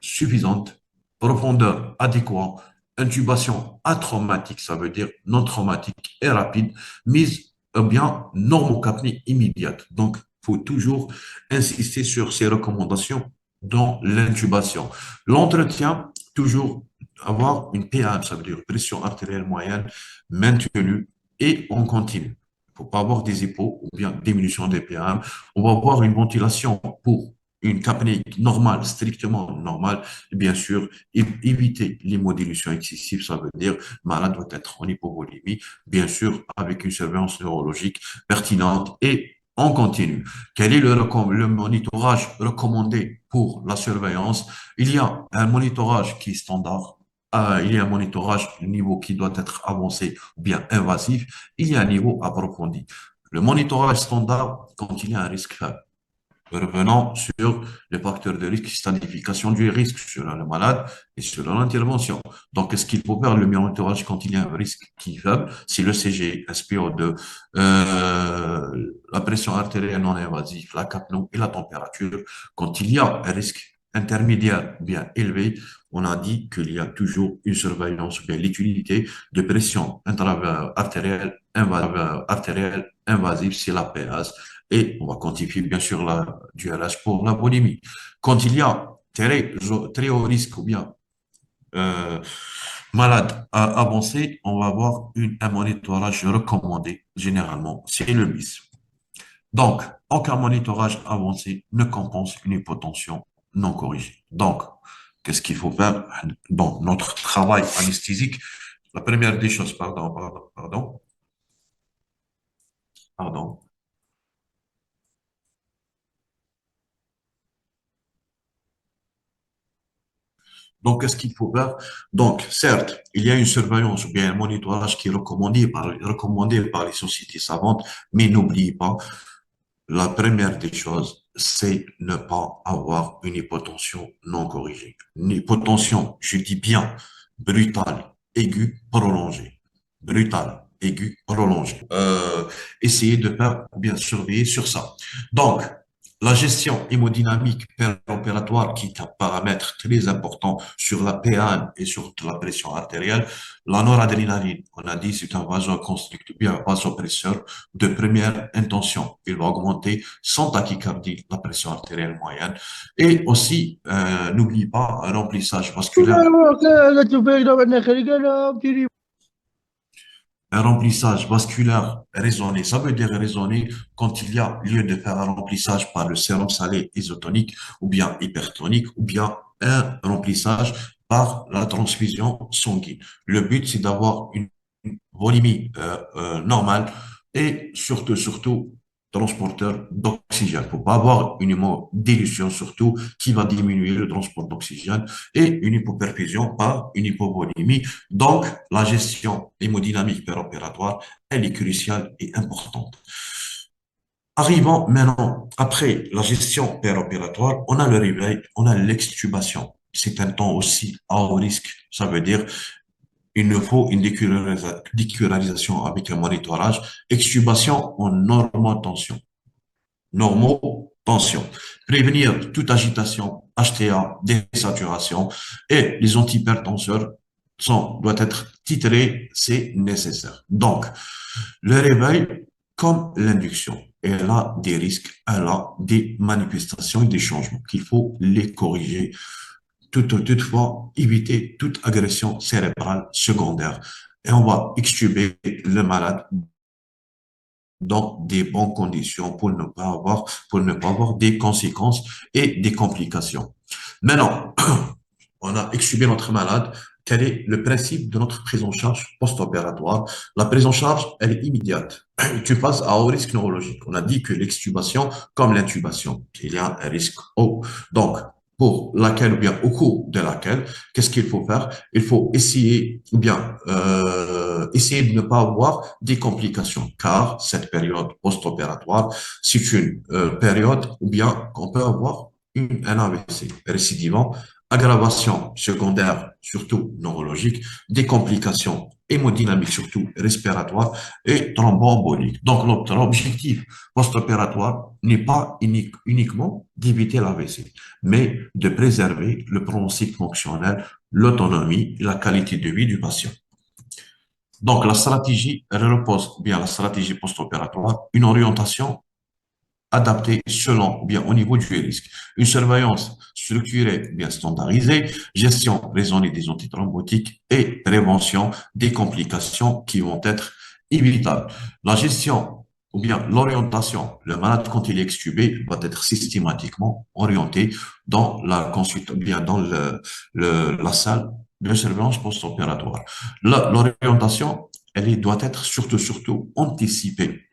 suffisante, profondeur adéquate, intubation atraumatique, ça veut dire non traumatique et rapide, mise ou bien normocapnie immédiate. Donc, il faut toujours insister sur ces recommandations dans l'intubation. L'entretien, toujours avoir une PAM, ça veut dire pression artérielle moyenne maintenue et on continue. Il ne faut pas avoir des hypos ou bien diminution des PAM. On va avoir une ventilation pour une capnée normale, strictement normale, et bien sûr, éviter l'hémodilution excessive, ça veut dire malade doit être en hypovolémie, bien sûr, avec une surveillance neurologique pertinente et on continue. Quel est le monitorage recommandé pour la surveillance? Il y a un monitorage qui est standard. Il y a un monitorage niveau qui doit être avancé ou bien invasif. Il y a un niveau approfondi. Le monitorage standard, quand il y a un risque faible. Revenons sur les facteurs de risque, stadification du risque sur le malade et sur l'intervention. Donc, qu'est-ce qu'il faut faire? Le monitorage quand il y a un risque qui est faible, si le CG, SPO2, la pression artérielle non invasive, la capno et la température. Quand il y a un risque intermédiaire bien élevé, on a dit qu'il y a toujours une surveillance, bien l'utilité de pression artérielle invasive, c'est la l'APS, et on va quantifier bien sûr du RH pour la volémie. Quand il y a très haut risque ou bien euh, malade avancé, on va avoir un monitorage recommandé généralement, c'est le BIS. Donc, aucun monitorage avancé ne compense une hypotension non corrigée. Donc, qu'est-ce qu'il faut faire dans notre travail anesthésique? La première des choses, pardon. Donc, qu'est-ce qu'il faut faire? Donc, certes, il y a une surveillance ou bien un monitorage qui est recommandé par les sociétés savantes, mais n'oubliez pas, la première des choses, c'est ne pas avoir une hypotension non corrigée. Une hypotension, je dis bien, brutale, aiguë, prolongée. Brutale, aiguë, prolongée. Essayez de bien surveiller sur ça. Donc, la gestion hémodynamique opératoire, qui est un paramètre très important sur la PAN et sur la pression artérielle. La noradrénaline, on a dit, c'est un vasoconstricteur, bien un vasopresseur de première intention. Il va augmenter sans tachycardie la pression artérielle moyenne. Et aussi, n'oublie pas un remplissage vasculaire. Un remplissage vasculaire raisonné. Ça veut dire raisonné quand il y a lieu de faire un remplissage par le sérum salé isotonique ou bien hypertonique ou bien un remplissage par la transfusion sanguine. Le but, c'est d'avoir une volémie normale et surtout, transporteur d'oxygène. Faut pas avoir une hémodilution surtout qui va diminuer le transport d'oxygène et une hypoperfusion par une hypovolémie. Donc, la gestion hémodynamique péropératoire, elle est cruciale et importante. Arrivant maintenant, après la gestion péropératoire, on a le réveil, on a l'extubation. C'est un temps aussi à haut risque. Ça veut dire il nous faut une décurarisation avec un monitorage. Extubation en normotension. Normotension. Prévenir toute agitation, HTA, désaturation et les antihypertenseurs doivent être titrés, c'est nécessaire. Donc, le réveil, comme l'induction, elle a des risques, elle a des manifestations et des changements qu'il faut les corriger toutefois éviter toute agression cérébrale secondaire. Et on va extuber le malade dans des bonnes conditions pour ne pas avoir des conséquences et des complications. Maintenant, on a extubé notre malade. Quel est le principe de notre prise en charge post-opératoire? La prise en charge, elle est immédiate. Tu passes à haut risque neurologique. On a dit que l'extubation, comme l'intubation, il y a un risque haut. Donc, pour laquelle ou bien au cours de laquelle, qu'est-ce qu'il faut faire? Il faut essayer ou bien essayer de ne pas avoir des complications, car cette période post-opératoire, c'est une période où bien qu'on peut avoir un AVC récidivant, aggravation secondaire, surtout neurologique, des complications hémodynamique, surtout respiratoire, et thromboembolique. Donc, notre objectif post-opératoire n'est pas uniquement d'éviter l'AVC, mais de préserver le pronostic fonctionnel, l'autonomie et la qualité de vie du patient. Donc, la stratégie, elle repose bien la stratégie post-opératoire, une orientation adaptée selon, bien au niveau du risque, une surveillance structurée, bien standardisée, gestion raisonnée des antithrombotiques et prévention des complications qui vont être évitables. La gestion ou bien l'orientation, le malade quand il est extubé va être systématiquement orienté dans la consulte, bien dans la salle de surveillance post-opératoire. L'orientation, doit être surtout anticipée.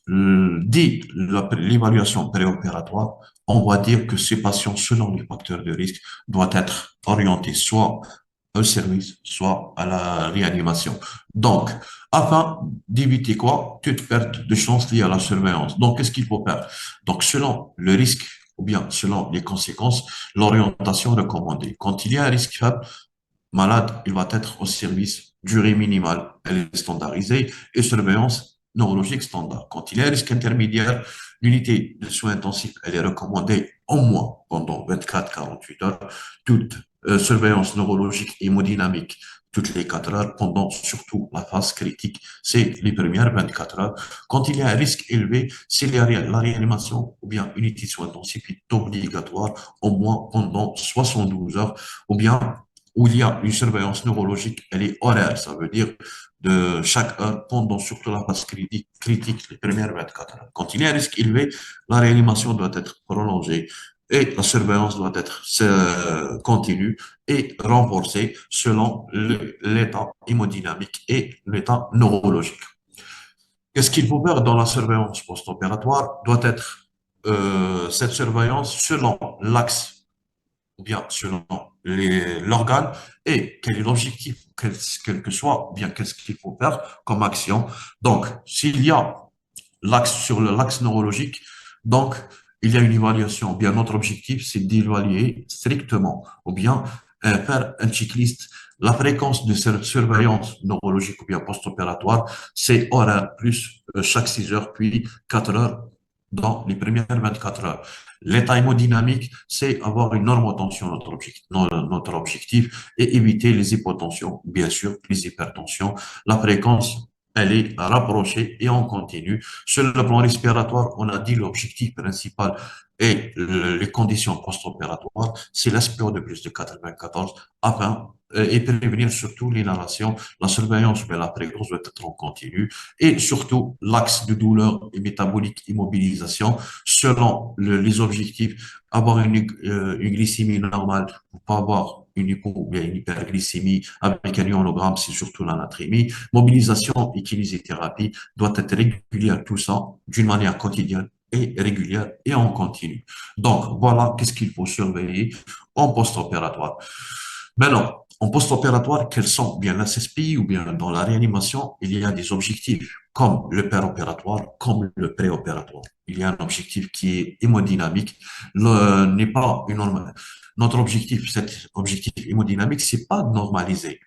Dès l'évaluation préopératoire, on va dire que ces patients, selon les facteurs de risque, doivent être orientés soit au service, soit à la réanimation. Donc, afin d'éviter quoi? Toute perte de chance liée à la surveillance. Donc, qu'est-ce qu'il faut faire? Donc, selon le risque, ou bien selon les conséquences, l'orientation recommandée. Quand il y a un risque faible, malade, il va être au service, durée minimale, elle est standardisée, et surveillance neurologique standard. Quand il y a un risque intermédiaire, l'unité de soins intensifs, elle est recommandée au moins pendant 24-48 heures, toute surveillance neurologique et hémodynamique toutes les 4 heures, pendant surtout la phase critique, c'est les premières 24 heures. Quand il y a un risque élevé, c'est la réanimation ou bien unité de soins intensifs est obligatoire au moins pendant 72 heures, ou bien où il y a une surveillance neurologique, elle est horaire, ça veut dire de chaque heure pendant surtout la phase critique, les premières 24 heures. Quand il y a un risque élevé, la réanimation doit être prolongée et la surveillance doit être continue et renforcée selon l'état hémodynamique et l'état neurologique. Qu'est-ce qu'il faut faire dans la surveillance post-opératoire? Doit être cette surveillance selon l'axe ou bien selon l'organe et quel est l'objectif, quel que soit, bien qu'est-ce qu'il faut faire comme action. Donc, s'il y a l'axe sur l'axe neurologique, donc il y a une évaluation. Bien, notre objectif, c'est d'évaluer strictement ou bien faire un checklist. La fréquence de cette surveillance neurologique ou bien post-opératoire, c'est horaire plus chaque 6 heures puis 4 heures dans les premières 24 heures. L'état hémodynamique, c'est avoir une normotension, notre objectif, et éviter les hypotensions, bien sûr, les hypertensions. La fréquence, elle est rapprochée et on continue. Sur le plan respiratoire, on a dit l'objectif principal et les conditions post-opératoires, c'est l'SPO de plus de 94 afin et prévenir surtout l'inhalation, la surveillance, mais la fréquence doit être en continu et surtout l'axe de douleur et métabolique immobilisation selon les objectifs, avoir une glycémie normale pour pas avoir une hypo ou bien une hyperglycémie avec un ionogramme, c'est surtout l'anatrémie. Mobilisation et kinésithérapie doit être régulière, tout ça d'une manière quotidienne et régulière et en continu. Donc, voilà qu'est-ce qu'il faut surveiller en post-opératoire. Maintenant, en post-opératoire, quels sont bien l'SSPI ou bien dans la réanimation, il y a des objectifs comme le péropératoire, comme le préopératoire. Il y a un objectif qui est hémodynamique, n'est pas une norme. Notre objectif, cet objectif hémodynamique, c'est pas de normaliser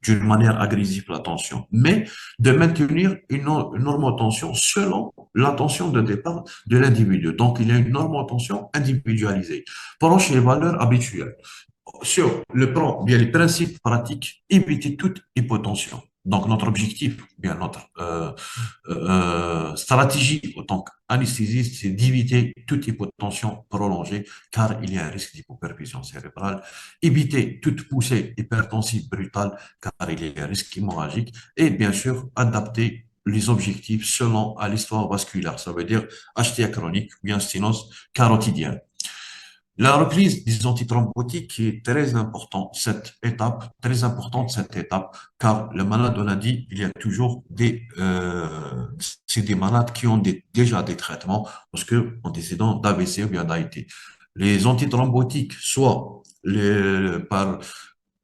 d'une manière agressive la tension, mais de maintenir une normotension selon la tension de départ de l'individu. Donc, il y a une normotension individualisée, proche des valeurs habituelles. Sur le plan, bien les principes pratiques, éviter toute hypotension. Donc, notre objectif, bien notre stratégie en tant qu'anesthésiste, c'est d'éviter toute hypotension prolongée, car il y a un risque d'hypoperfusion cérébrale. Éviter toute poussée hypertensive brutale, car il y a un risque hémorragique. Et bien sûr, adapter les objectifs selon à l'histoire vasculaire. Ça veut dire HTA chronique ou bien sténose carotidienne. La reprise des antithrombotiques est très importante, très importante cette étape, car le malade, on a dit, il y a toujours c'est des malades qui ont déjà des traitements, parce que antécédents d'AVC ou bien d'AIT. Les antithrombotiques, soit par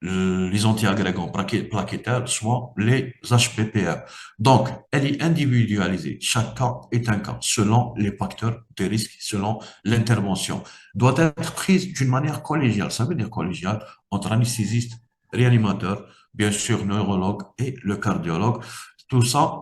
les antiagrégants plaquettaires, soit les HPPR. Donc, elle est individualisée. Chaque cas est un cas, selon les facteurs de risque, selon l'intervention. Doit être prise d'une manière collégiale. Ça veut dire collégiale entre anesthésiste, réanimateur, bien sûr, neurologue et le cardiologue. Tout ça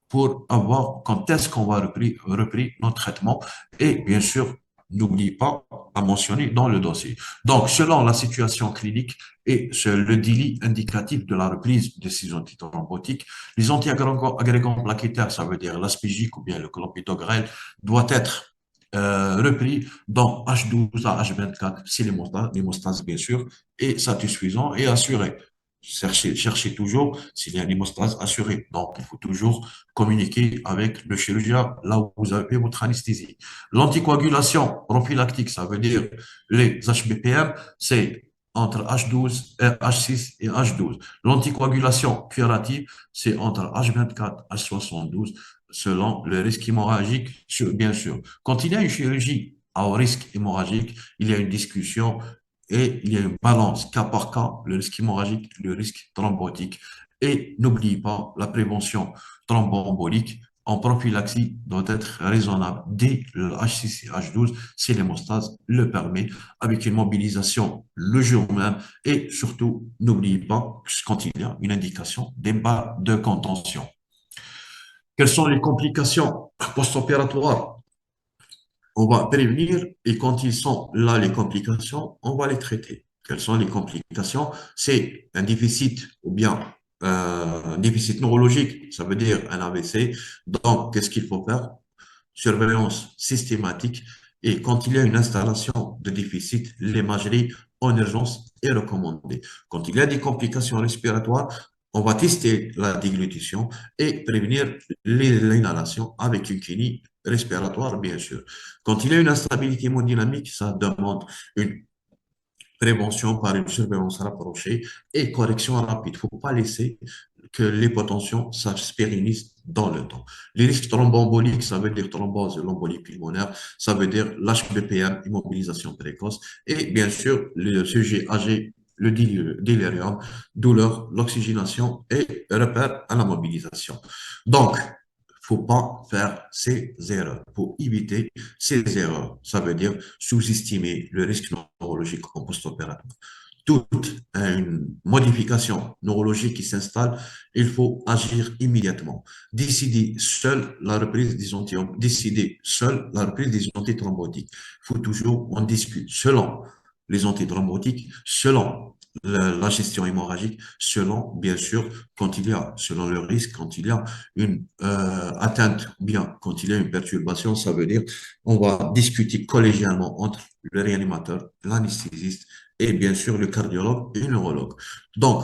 pour avoir quand est-ce qu'on va repris notre traitement. Et bien sûr, n'oublie pas à mentionner dans le dossier. Donc, selon la situation clinique et le délit indicatif de la reprise de ces antithrombotiques, les antiagrégants plaquettaires, ça veut dire l'aspégique ou bien le clopidogrel, doit être repris dans H12 à H24 si l'hémostase bien sûr est satisfaisant et assuré. Cherchez toujours s'il y a une hémostase assurée. Donc, il faut toujours communiquer avec le chirurgien là où vous avez votre anesthésie. L'anticoagulation prophylactique, ça veut dire les HBPM, c'est entre H12, H6 et H12. L'anticoagulation curative, c'est entre H24 et H72, selon le risque hémorragique, bien sûr. Quand il y a une chirurgie à haut risque hémorragique, il y a une discussion et il y a une balance cas par cas, le risque hémorragique, le risque thrombotique. Et n'oublie pas la prévention thromboembolique en prophylaxie doit être raisonnable dès le H6 et H12 si l'hémostase le permet, avec une mobilisation le jour même. Et surtout, n'oublie pas quand il y a une indication des bas de contention. Quelles sont les complications post-opératoires? On va prévenir et quand ils sont là, les complications, on va les traiter. Quelles sont les complications? C'est un déficit ou bien un déficit neurologique, ça veut dire un AVC. Donc, qu'est-ce qu'il faut faire? Surveillance systématique et quand il y a une installation de déficit, l'imagerie en urgence est recommandée. Quand il y a des complications respiratoires, on va tester la déglutition et prévenir l'inhalation avec une clinique respiratoire, bien sûr. Quand il y a une instabilité hémodynamique, ça demande une prévention par une surveillance rapprochée et correction rapide. Il ne faut pas laisser que l'hypotension se pérennise dans le temps. Les risques thromboemboliques, ça veut dire thrombose, l'embolie pulmonaire, ça veut dire l'HBPM, immobilisation précoce, et bien sûr, le sujet âgé, le délirium, douleur, l'oxygénation et repère à la mobilisation. Donc, faut pas faire ces erreurs. Faut éviter ces erreurs. Ça veut dire sous-estimer le risque neurologique en post-opératoire. Toute une modification neurologique qui s'installe, il faut agir immédiatement. Décider seul la reprise des antithrombotiques. Il faut toujours, on discute selon les antithrombotiques, selon la gestion hémorragique, selon, bien sûr, selon le risque, quand il y a une atteinte, ou bien quand il y a une perturbation, ça veut dire on va discuter collégialement entre le réanimateur, l'anesthésiste et bien sûr le cardiologue et le neurologue. Donc,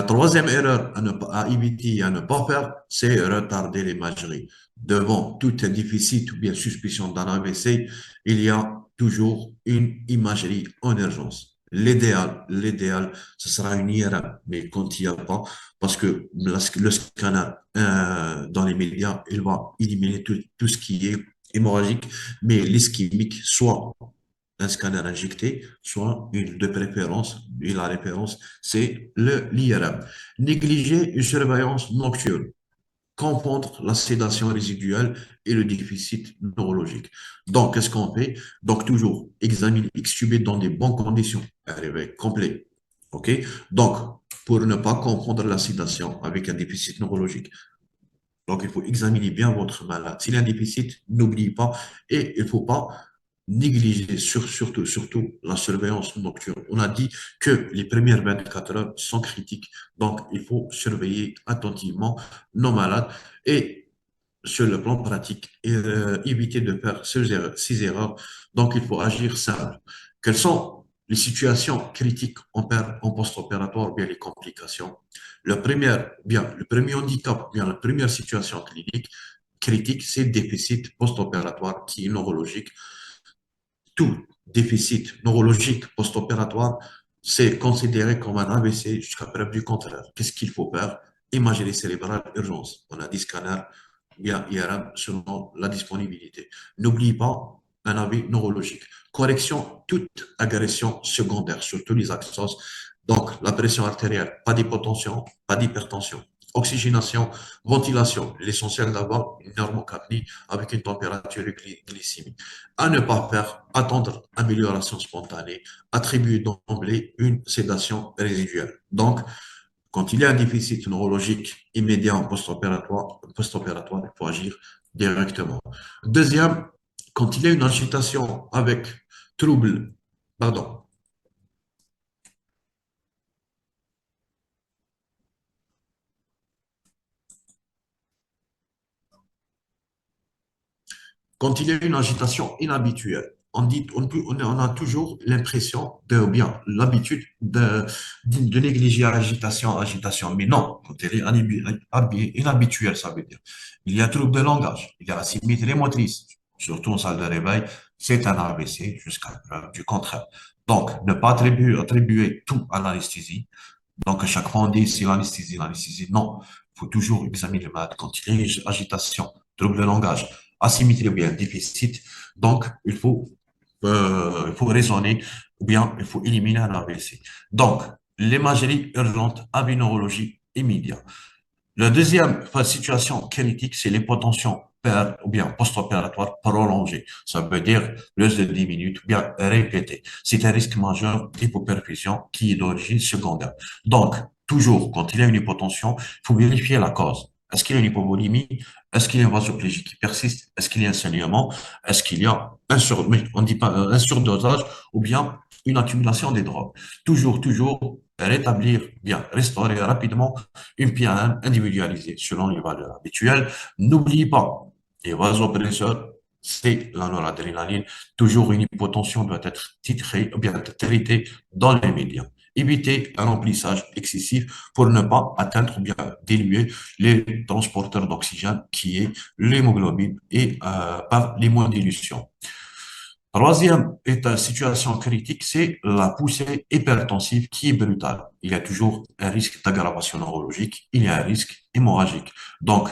troisième erreur à éviter et à ne pas faire, c'est retarder l'imagerie. Devant tout un déficit ou bien suspicion d'un AVC, il y a toujours une imagerie en urgence. L'idéal, ce sera une IRM, mais quand il n'y a pas, parce que le scanner dans les médias, il va éliminer tout ce qui est hémorragique, mais l'ischémique, soit un scanner injecté, soit une de préférence, et la référence, c'est l'IRM. Négliger une surveillance nocturne, confondre la sédation résiduelle et le déficit neurologique. Donc, qu'est-ce qu'on fait? Donc, toujours examiner, extuber dans des bonnes conditions, un réveil complet. OK? Donc, pour ne pas confondre la sédation avec un déficit neurologique. Donc, il faut examiner bien votre malade. S'il y a un déficit, n'oubliez pas, et il ne faut pas négliger surtout la surveillance nocturne. On a dit que les premières 24 heures sont critiques, donc il faut surveiller attentivement nos malades et sur le plan pratique, éviter de faire ces erreurs. Donc il faut agir simple. Quelles sont les situations critiques en post-opératoire, bien les complications? Le premier handicap, bien la première situation clinique critique, c'est le déficit post-opératoire qui est neurologique. Tout déficit neurologique post-opératoire, c'est considéré comme un AVC jusqu'à preuve du contraire. Qu'est-ce qu'il faut faire? Imagerie cérébrale, urgence. On a des scanners, bien IRM, selon la disponibilité. N'oublie pas un avis neurologique. Correction, toute agression secondaire, surtout les axes. Donc, la pression artérielle, pas d'hypotension, pas d'hypertension. oxygénation, ventilation. L'essentiel d'avoir une normocapnie avec une température glycémique. À ne pas faire, attendre amélioration spontanée, attribuer d'emblée une sédation résiduelle. Donc, quand il y a un déficit neurologique immédiat en post-opératoire, il faut agir directement. Deuxième, quand il y a une agitation avec trouble, pardon, quand il y a une agitation inhabituelle, on a toujours l'impression ou bien l'habitude de négliger agitation. Mais non, quand elle est inhabituelle, ça veut dire. Il y a trouble de langage, il y a asymétrie motrice, surtout en salle de réveil, c'est un AVC jusqu'à preuve du contraire. Donc, ne pas attribuer tout à l'anesthésie. Donc, à chaque fois, on dit c'est l'anesthésie. Non, il faut toujours examiner le malade quand il y a une agitation, trouble de langage, asymétrie ou bien déficit. Donc, il faut raisonner ou bien il faut éliminer un AVC. Donc, l'imagerie urgente, avis neurologie immédiat. La deuxième situation critique, c'est l'hypotension ou bien post-opératoire prolongée. Ça veut dire plus de 10 minutes, ou bien répété. C'est un risque majeur d'hypoperfusion qui est d'origine secondaire. Donc, toujours, quand il y a une hypotension, il faut vérifier la cause. Est-ce qu'il y a une hypovolémie? Est-ce qu'il y a une vasoplégie qui persiste? Est-ce qu'il y a un saignement? Est-ce qu'il y a mais on dit pas un surdosage ou bien une accumulation des drogues? Toujours rétablir, bien restaurer rapidement une PAM individualisée selon les valeurs habituelles. N'oubliez pas, les vasopresseurs, c'est la noradrénaline. Toujours une hypotension doit être titrée ou bien traitée dans les médias. Éviter un remplissage excessif pour ne pas atteindre ou bien diluer les transporteurs d'oxygène qui est l'hémoglobine et par l'hémodilution. Troisième situation critique, c'est la poussée hypertensive qui est brutale. Il y a toujours un risque d'aggravation neurologique, il y a un risque hémorragique. Donc,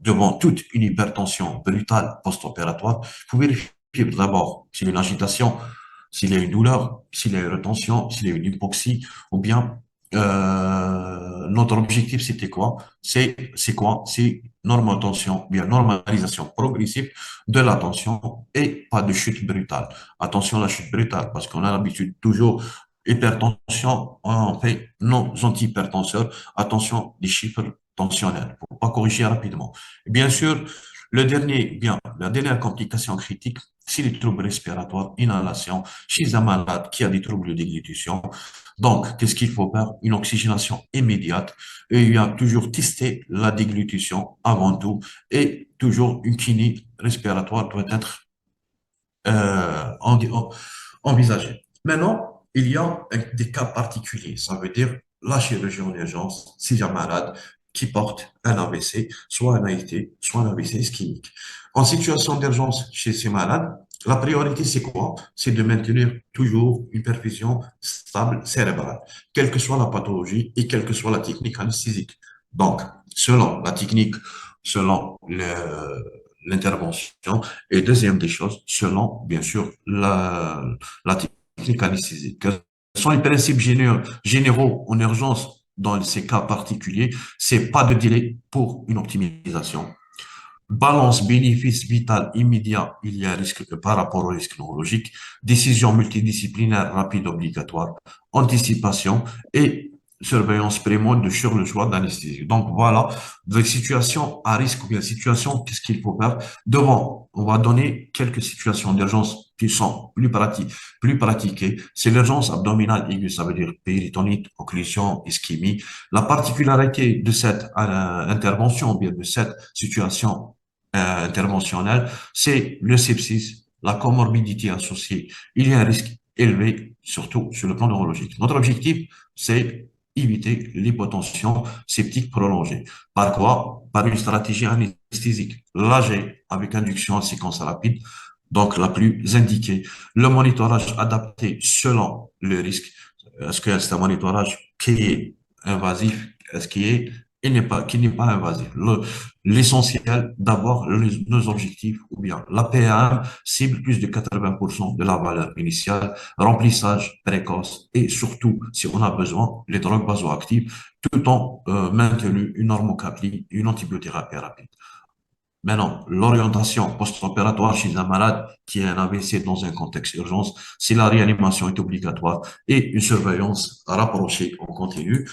devant toute une hypertension brutale post-opératoire, il faut vérifier d'abord s'il y a une agitation, s'il y a une douleur, s'il y a une retention, s'il y a une hypoxie, ou bien notre objectif c'était quoi? C'est quoi? C'est normotension, bien normalisation progressive de la tension et pas de chute brutale. Attention à la chute brutale parce qu'on a l'habitude toujours hypertension, on fait non antihypertenseurs. Attention des chiffres tensionnels. Faut pas corriger rapidement. Et bien sûr, la dernière complication critique, c'est les troubles respiratoires, inhalation, chez un malade qui a des troubles de déglutition. Donc, qu'est-ce qu'il faut faire? Une oxygénation immédiate. Et il y a toujours testé la déglutition avant tout. Et toujours une kiné respiratoire doit être envisagée. Maintenant, il y a des cas particuliers. Ça veut dire la chirurgie en urgence, si j'ai un malade qui porte un AVC, soit un AIT, soit un AVC ischémique. En situation d'urgence chez ces malades, la priorité, c'est quoi? C'est de maintenir toujours une perfusion stable cérébrale, quelle que soit la pathologie et quelle que soit la technique anesthésique. Donc, selon la technique, selon l'intervention, et deuxième des choses, selon, bien sûr, la technique anesthésique. Quels sont les principes généraux en urgence dans ces cas particuliers? C'est pas de délai pour une optimisation. Balance bénéfice vital immédiat, il y a un risque par rapport au risque neurologique, décision multidisciplinaire rapide obligatoire, anticipation et surveillance prémode sur le choix d'anesthésie. Donc voilà, des situations à risque ou bien situations, qu'est-ce qu'il faut faire? Devant, on va donner quelques situations d'urgence qui sont plus pratiquées. C'est l'urgence abdominale aiguë, ça veut dire péritonite, occlusion, ischémie. La particularité de cette intervention, ou bien de cette situation interventionnelle, c'est le sepsis, la comorbidité associée. Il y a un risque élevé, surtout sur le plan neurologique. Notre objectif, c'est éviter l'hypotension septique prolongée. Par quoi? Par une stratégie anesthésique, l'AG avec induction en séquence rapide, donc la plus indiquée. Le monitorage adapté selon le risque. Est-ce que c'est un monitorage qui est invasif? Est-ce qu'il est qui n'est pas invasif. L'essentiel, d'abord, nos objectifs, ou bien la PAM cible plus de 80% de la valeur initiale, remplissage précoce et surtout, si on a besoin, les drogues vasoactives, tout en maintenant une normocapnie, une antibiothérapie rapide. Maintenant, l'orientation post-opératoire chez un malade qui a un AVC dans un contexte d'urgence, si la réanimation est obligatoire et une surveillance rapprochée en continu.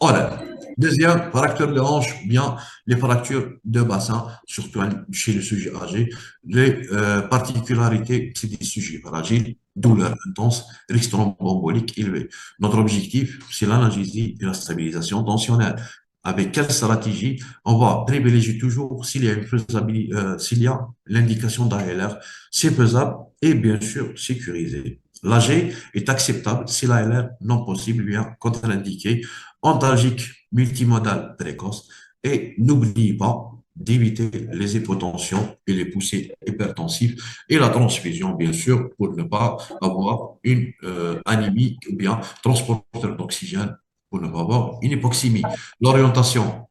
Voilà. Deuxième, fracture de hanche, ou bien les fractures de bassin, surtout chez les sujets âgés. Les particularités, c'est des sujets fragiles, douleur intense, risque thromboembolique élevé. Notre objectif, c'est l'analgésie et la stabilisation tensionnelle. Avec quelle stratégie? On va privilégier toujours s'il y a une faisabilité, s'il y a l'indication d'ALR, c'est faisable et bien sûr sécurisé. L'AG est acceptable si l'ALR non possible, bien contre-indiqué, antalgique multimodal précoce et n'oubliez pas d'éviter les hypotensions et les poussées hypertensives et la transfusion, bien sûr, pour ne pas avoir une anémie ou bien transporteur d'oxygène pour ne pas avoir une hypoxémie. L'orientation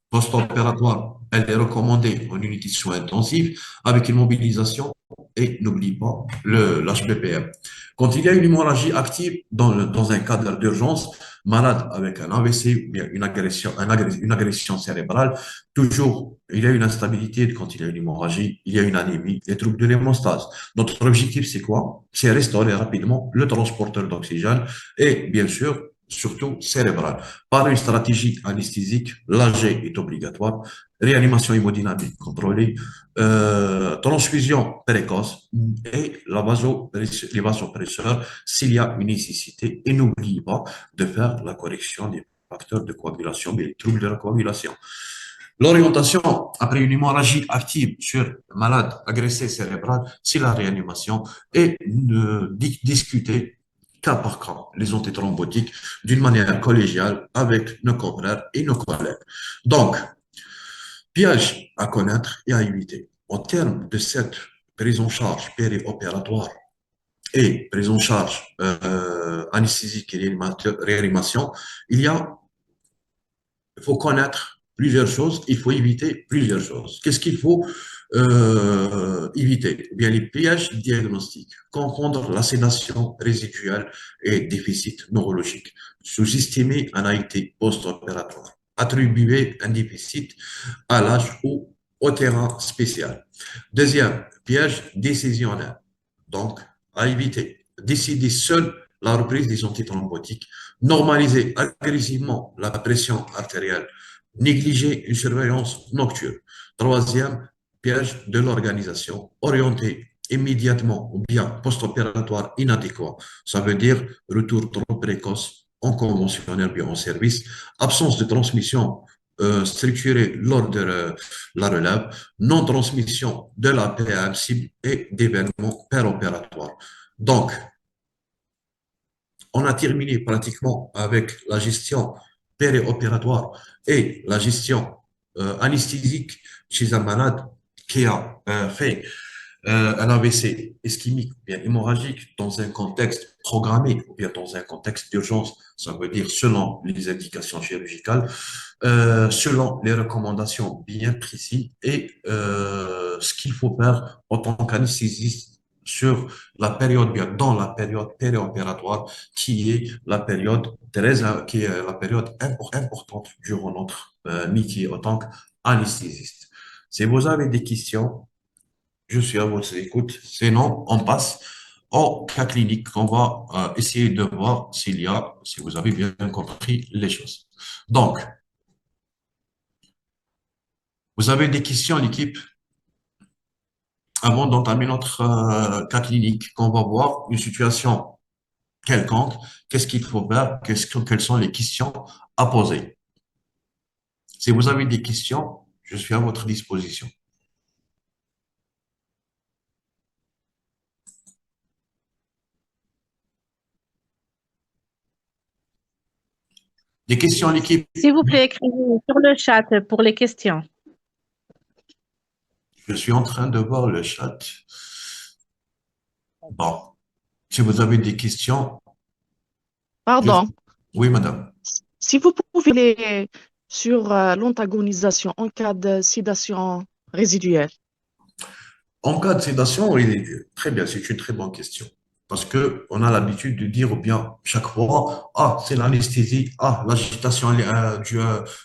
post-opératoire, elle est recommandée en unité de soins intensifs avec une mobilisation et n'oublie pas l'HPPM. Quand il y a une hémorragie active dans un cadre d'urgence, malade avec un AVC ou bien une agression cérébrale, toujours, il y a une instabilité quand il y a une hémorragie, il y a une anémie, des troubles de l'hémostase. Notre objectif, c'est quoi? C'est restaurer rapidement le transporteur d'oxygène et, bien sûr, surtout cérébrale. Par une stratégie anesthésique, l'AG est obligatoire, réanimation hémodynamique contrôlée, transfusion précoce et les vasopresseurs s'il y a une nécessité. Et n'oubliez pas de faire la correction des facteurs de coagulation, des troubles de la coagulation. L'orientation après une hémorragie active sur malade agressé cérébral, c'est la réanimation et discuter cas par cas les antithrombotiques d'une manière collégiale avec nos confrères et nos collègues. Donc, piège à connaître et à éviter. En termes de cette prise en charge périopératoire et prise en charge anesthésique et réanimation, il faut connaître plusieurs choses, il faut éviter plusieurs choses. Qu'est-ce qu'il faut éviter? Eh bien, les pièges diagnostiques, confondre la sédation résiduelle et déficit neurologique, sous-estimer un AIT post-opératoire, attribuer un déficit à l'âge ou au terrain spécial. Deuxième piège décisionnaire, donc à éviter, décider seul la reprise des antithrombotiques, normaliser agressivement la pression artérielle, négliger une surveillance nocturne. Troisième piège de l'organisation, orienter immédiatement ou bien post-opératoire inadéquat. Ça veut dire retour trop précoce en conventionnel bien en service, absence de transmission structurée lors de la relève, non-transmission de la PAM cible et d'événements péropératoires. Donc, on a terminé pratiquement avec la gestion périopératoire et la gestion anesthésique chez un malade qui a fait un AVC ischémique ou bien hémorragique dans un contexte programmé ou bien dans un contexte d'urgence, ça veut dire selon les indications chirurgicales, selon les recommandations bien précises et ce qu'il faut faire en tant qu'anesthésiste sur la période, bien dans la période périopératoire, qui est la période importante durant notre métier en tant qu'anesthésiste. Si vous avez des questions, je suis à votre écoute. Sinon, on passe au cas clinique. On va essayer de voir si vous avez bien compris les choses. Donc, vous avez des questions, l'équipe, avant d'entamer notre cas clinique, qu'on va voir une situation quelconque, qu'est-ce qu'il faut faire, quelles sont les questions à poser. Si vous avez des questions, je suis à votre disposition. Des questions, l'équipe? S'il vous plaît, écrivez sur le chat pour les questions. Je suis en train de voir le chat. Bon, si vous avez des questions. Pardon. Oui, madame. Si vous pouvez sur l'antagonisation en cas de sédation résiduelle? En cas de sédation, très bien, c'est une très bonne question. Parce que on a l'habitude de dire, ou bien, chaque fois, ah, c'est l'anesthésie, ah, l'agitation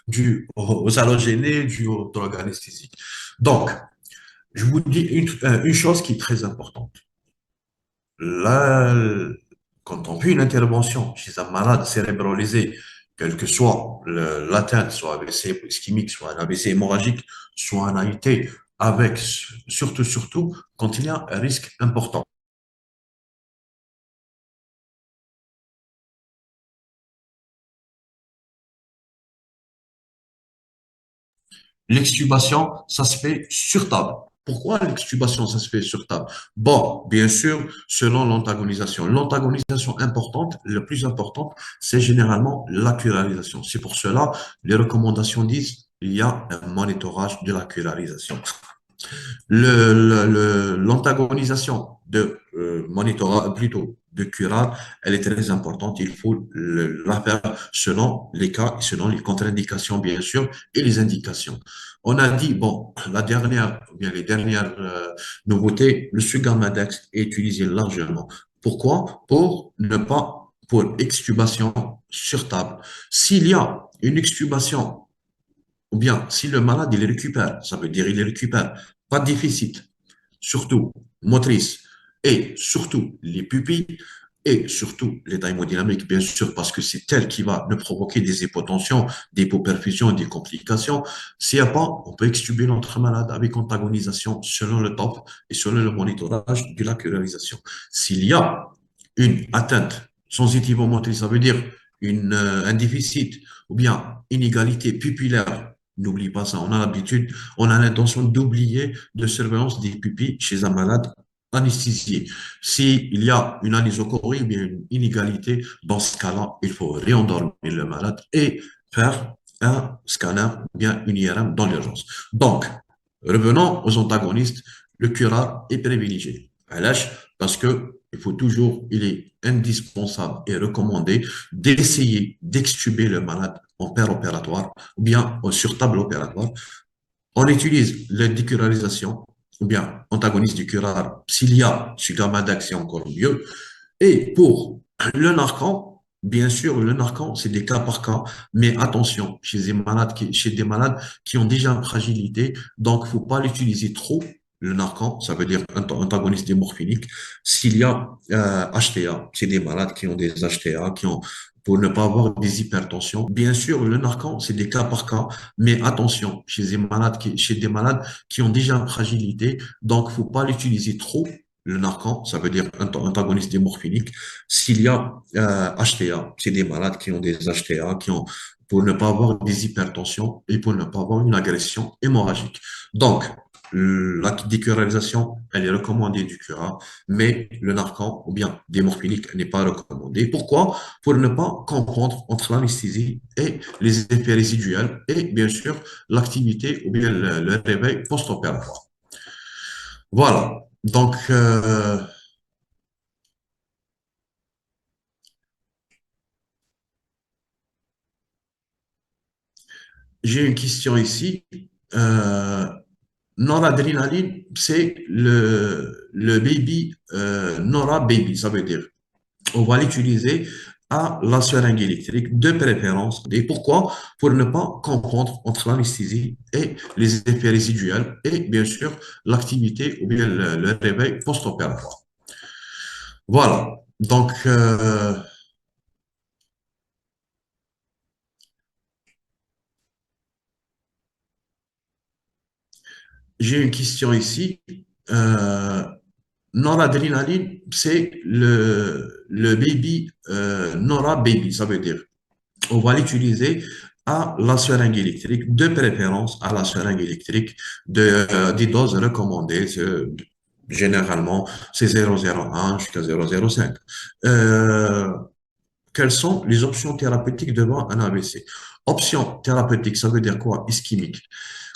due aux halogénés, due aux drogues anesthésiques. Donc, je vous dis une chose qui est très importante. Là, quand on fait une intervention chez un malade cérébralisé, quelle que soit l'atteinte, soit AVC ischémique, soit un AVC hémorragique, soit un AIT, avec surtout quand il y a un risque important. L'extubation, ça se fait sur table. Pourquoi l'extubation, ça se fait sur table? Bon, bien sûr, selon l'antagonisation. L'antagonisation importante, la plus importante, c'est généralement la curarisation. C'est pour cela, les recommandations disent, il y a un monitorage de la curarisation. L'antagonisation de monitorage, plutôt de curare, elle est très importante. Il faut la faire selon les cas, selon les contre-indications, bien sûr, et les indications. On a dit, bon, ou bien les dernières nouveautés, le Sugammadex est utilisé largement. Pourquoi? Pour extubation sur table. S'il y a une extubation ou bien, si le malade, il récupère, ça veut dire il récupère, pas de déficit, surtout motrice, et surtout les pupilles, et surtout l'état hémodynamique, bien sûr, parce que c'est elle qui va nous provoquer des hypotensions, des hypoperfusions, des complications. S'il n'y a pas, on peut extuber notre malade avec antagonisation selon le top et selon le monitorage de la curarisation. S'il y a une atteinte sensitivo-motrice, ça veut dire un déficit ou bien inégalité pupillaire. N'oublie pas ça. On a l'habitude, on a l'intention d'oublier de surveillance des pupilles chez un malade anesthésié. S'il y a une anisocorie ou bien une inégalité, dans ce cas-là, il faut réendormir le malade et faire un scanner ou bien une IRM dans l'urgence. Donc, revenons aux antagonistes. Le curare est privilégié. Parce que il est indispensable et recommandé d'essayer d'extuber le malade en opératoire ou bien sur table opératoire. On utilise la décurarisation ou bien antagoniste du curare s'il y a sur Gamadax, c'est encore mieux. Et pour le narcan, bien sûr, le narcan, c'est des cas par cas, mais attention, chez des malades qui ont déjà une fragilité, donc il ne faut pas l'utiliser trop. Le narcan, ça veut dire antagoniste des morphiniques. S'il y a HTA, c'est des malades qui ont des HTA, pour ne pas avoir des hypertensions. Bien sûr, le narcan, c'est des cas par cas, mais attention, chez des malades qui ont déjà une fragilité, donc il ne faut pas l'utiliser trop. Le narcan, ça veut dire antagoniste des morphiniques. S'il y a HTA, c'est des malades qui ont des HTA, pour ne pas avoir des hypertensions et pour ne pas avoir une agression hémorragique. Donc, la décurarisation, elle est recommandée du cura, mais le narcan ou bien des morphiniques n'est pas recommandé. Pourquoi? Pour ne pas confondre entre l'anesthésie et les effets résiduels et bien sûr l'activité ou bien le réveil post-opératoire. Voilà. Donc, j'ai une question ici. Euh, Noradrénaline, c'est le baby, Nora baby, ça veut dire. On va l'utiliser à la seringue électrique de préférence. Et pourquoi? Pour ne pas confondre entre l'anesthésie et les effets résiduels et bien sûr l'activité ou bien le réveil post-opératoire. Voilà. Donc, j'ai une question ici. Euh, Noradrénaline, c'est le baby, Nora baby, ça veut dire. On va l'utiliser à la seringue électrique, de préférence à la seringue électrique des doses recommandées. Généralement, c'est 0,01 jusqu'à 0,05. Quelles sont les options thérapeutiques devant un AVC? Option thérapeutique, ça veut dire quoi? Ischémique.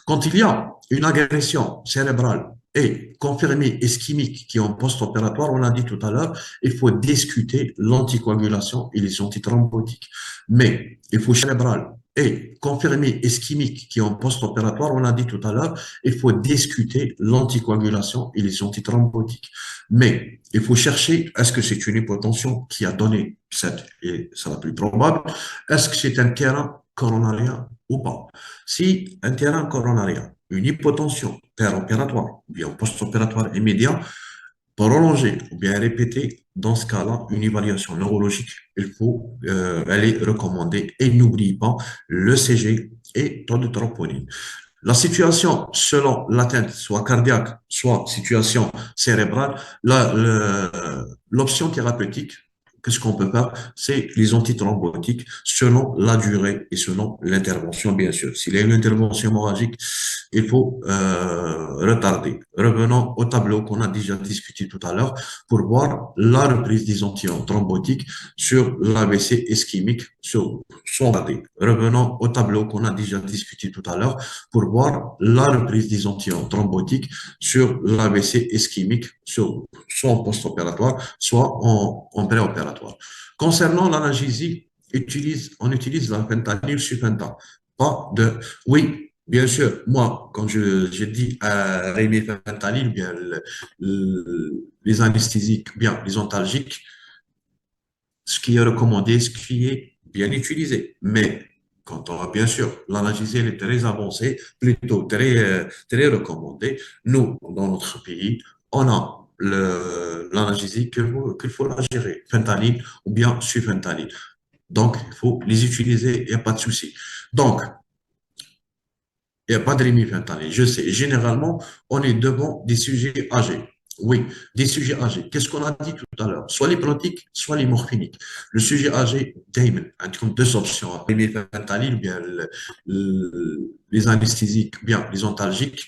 Quand il y a une agression cérébrale et confirmée ischémique qui est en post-opératoire, on l'a dit tout à l'heure, il faut discuter l'anticoagulation et les antithrombotiques. Mais il faut cérébral et confirmé ischémique qui est en post-opératoire, on a dit tout à l'heure, il faut discuter l'anticoagulation et les antithrombotiques. Mais il faut chercher, est-ce que c'est une hypotension qui a donné cette, et c'est la plus probable, est-ce que c'est un terrain coronarien ou pas? Si un terrain coronarien, une hypotension péropératoire, ou bien post-opératoire immédiat, prolonger ou bien répéter, dans ce cas-là, une évaluation neurologique, elle est recommandée. Et n'oubliez pas le CG et taux de troponine. La situation, selon l'atteinte, soit cardiaque, soit situation cérébrale, l'option thérapeutique, qu'est-ce qu'on peut faire? C'est les antithrombotiques selon la durée et selon l'intervention, bien sûr. S'il y a une intervention hémorragique, il faut retarder. Revenons au tableau qu'on a déjà discuté tout à l'heure pour voir la reprise des antithrombotiques sur l'AVC ischémique sur son AD. Revenons au tableau qu'on a déjà discuté tout à l'heure pour voir la reprise des antithrombotiques sur l'AVC ischémique sur soit en post-opératoire, soit en préopératoire. Concernant l'analgésie, on utilise la fentanyl sulfenta. Pas de, oui, bien sûr, moi, quand j'ai dit à Rémi fentanyl, bien les anesthésiques, bien les antalgiques, ce qui est recommandé, ce qui est bien utilisé. Mais quand on a, bien sûr, l'analgésie elle est très avancée, plutôt très recommandée, nous, dans notre pays, on a l'analgésie qu'il faut la gérer, fentanyl ou bien sulfentanyl. Donc, il faut les utiliser, il n'y a pas de souci. Donc, il n'y a pas de remifentanil. Je sais, généralement, on est devant des sujets âgés. Oui, des sujets âgés. Qu'est-ce qu'on a dit tout à l'heure? Soit les protiques, soit les morphiniques. Le sujet âgé, Damon, entre deux options. Remifentanil, ou bien les anesthésiques, bien les antalgiques,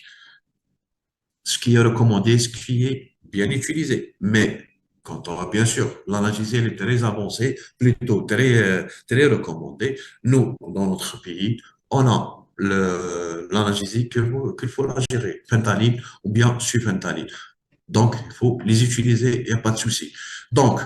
ce qui est recommandé, ce qui est bien utilisé. Mais quand on a, bien sûr, l'analgésie elle est très avancée, plutôt très recommandée. Nous, dans notre pays, on a l'analgésie qu'il faut la gérer, fentanyl ou bien sulfentanyl. Donc, il faut les utiliser, il n'y a pas de souci. Donc,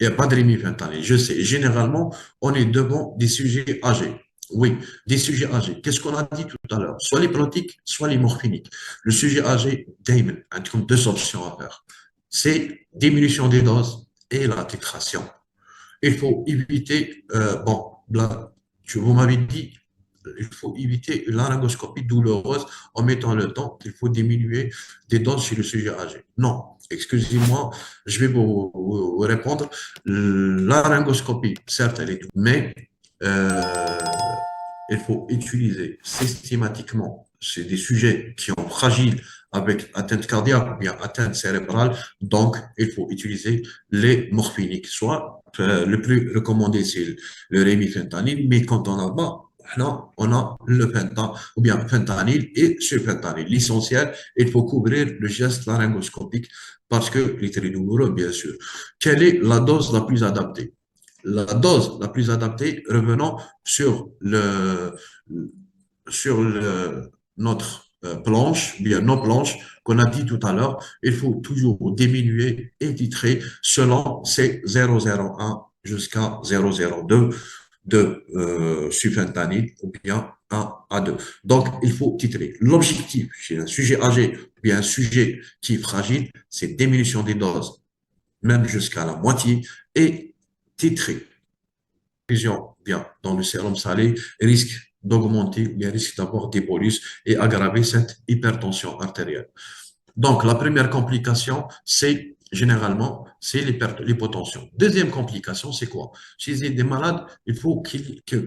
il n'y a pas de remifentanil. Je sais, généralement, on est devant des sujets âgés. Oui, des sujets âgés. Qu'est-ce qu'on a dit tout à l'heure? Soit les protiques, soit les morphiniques. Le sujet âgé, Damon, entre deux options à faire. C'est diminution des doses et la titration. Il faut éviter, bon, là, vous m'avez dit, il faut éviter une laryngoscopie douloureuse en mettant le temps qu'il faut diminuer des doses chez le sujet âgé. Non, excusez-moi, je vais vous répondre. La laryngoscopie, certes, elle est douce, mais il faut utiliser systématiquement, c'est des sujets qui sont fragiles avec atteinte cardiaque ou bien atteinte cérébrale, donc il faut utiliser les morphiniques. Soit le plus recommandé, c'est le remifentanil, mais quand on en a, on a le fentanyl, ou bien fentanyl et sulfentanyl. L'essentiel, il faut couvrir le geste laryngoscopique parce que il est très douloureux, bien sûr. Quelle est la dose la plus adaptée? La dose la plus adaptée, revenons sur notre planche, bien nos planches qu'on a dit tout à l'heure, il faut toujours diminuer et titrer selon ces 0,01 jusqu'à 0,02 de sulfentanyl ou bien 1 à 2. Donc, il faut titrer. L'objectif chez un sujet âgé ou bien un sujet qui est fragile, c'est diminution des doses, même jusqu'à la moitié, et titrer. Bien, dans le sérum salé risque d'augmenter ou bien risque d'avoir des bolus et aggraver cette hypertension artérielle. Donc, la première complication, c'est généralement, c'est l'hypotension. Deuxième complication, c'est quoi? Chez des malades, il faut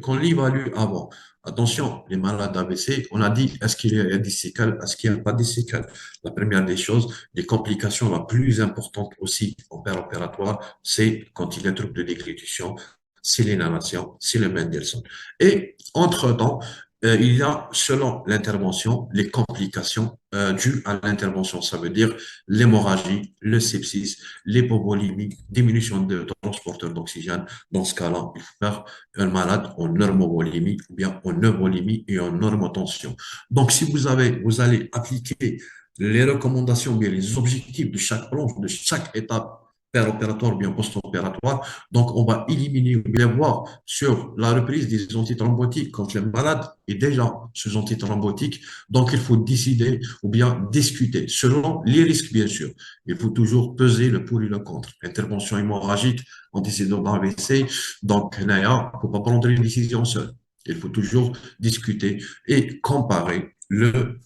qu'on l'évalue avant. Attention, les malades AVC, on a dit, est-ce qu'il y a des séquelles, est-ce qu'il n'y a pas des séquelles? La première des choses, les complications la plus importante aussi en opératoire, c'est quand il y a trouble de déglutition, c'est l'inhalation, c'est le Mendelssohn. Et entre-temps, il y a, selon l'intervention, les complications dues à l'intervention. Ça veut dire l'hémorragie, le sepsis, l'hypovolémie, diminution de transporteur d'oxygène. Dans ce cas-là, il faut faire un malade en normovolémie ou bien en euvolémie et en normotension. Donc, si vous allez appliquer les recommandations, bien les objectifs de chaque planche, de chaque étape péropératoire ou bien post-opératoire. Donc, on va éliminer ou bien voir sur la reprise des antithrombotiques quand le malade est déjà sous antithrombotique. Donc, il faut décider ou bien discuter selon les risques, bien sûr. Il faut toujours peser le pour et le contre. Intervention hémorragique, antécédent d'AVC. Donc, il ne faut pas prendre une décision seule. Il faut toujours discuter et comparer le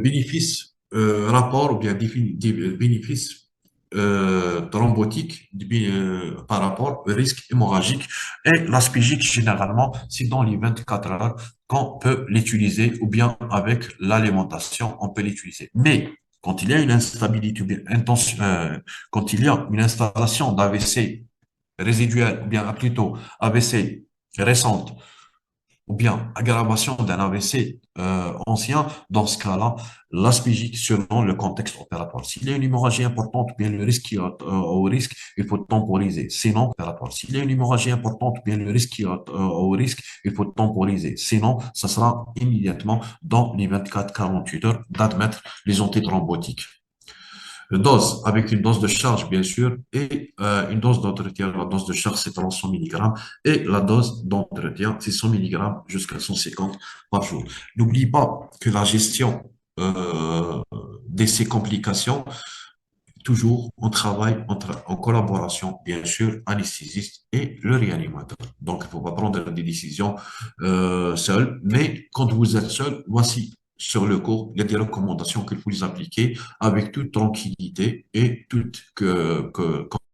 bénéfice rapport ou bien bénéfice thrombotique par rapport au risque hémorragique et l'aspégique généralement c'est dans les 24 heures qu'on peut l'utiliser ou bien avec l'alimentation on peut l'utiliser mais quand il y a une instabilité ou bien quand il y a une installation d'AVC résiduel ou bien plutôt AVC récente ou bien aggravation d'un AVC ancien, dans ce cas-là, l'aspégique selon le contexte opératoire. S'il y a une hémorragie importante, bien le risque au risque, il faut temporiser. Sinon, opératoire. S'il y a une hémorragie importante, bien le risque au risque, il faut temporiser. Sinon, ça sera immédiatement dans les 24-48 heures d'admettre les antithrombotiques dose, avec une dose de charge, bien sûr, et une dose d'entretien. La dose de charge, c'est 300 mg, et la dose d'entretien, c'est 100 mg jusqu'à 150 par jour. N'oublie pas que la gestion de ces complications, toujours, on travaille en collaboration, bien sûr, anesthésiste et le réanimateur. Donc, il ne faut pas prendre des décisions seul, mais quand vous êtes seul, voici sur le cours, il y a des recommandations que vous appliquez avec toute tranquillité et toute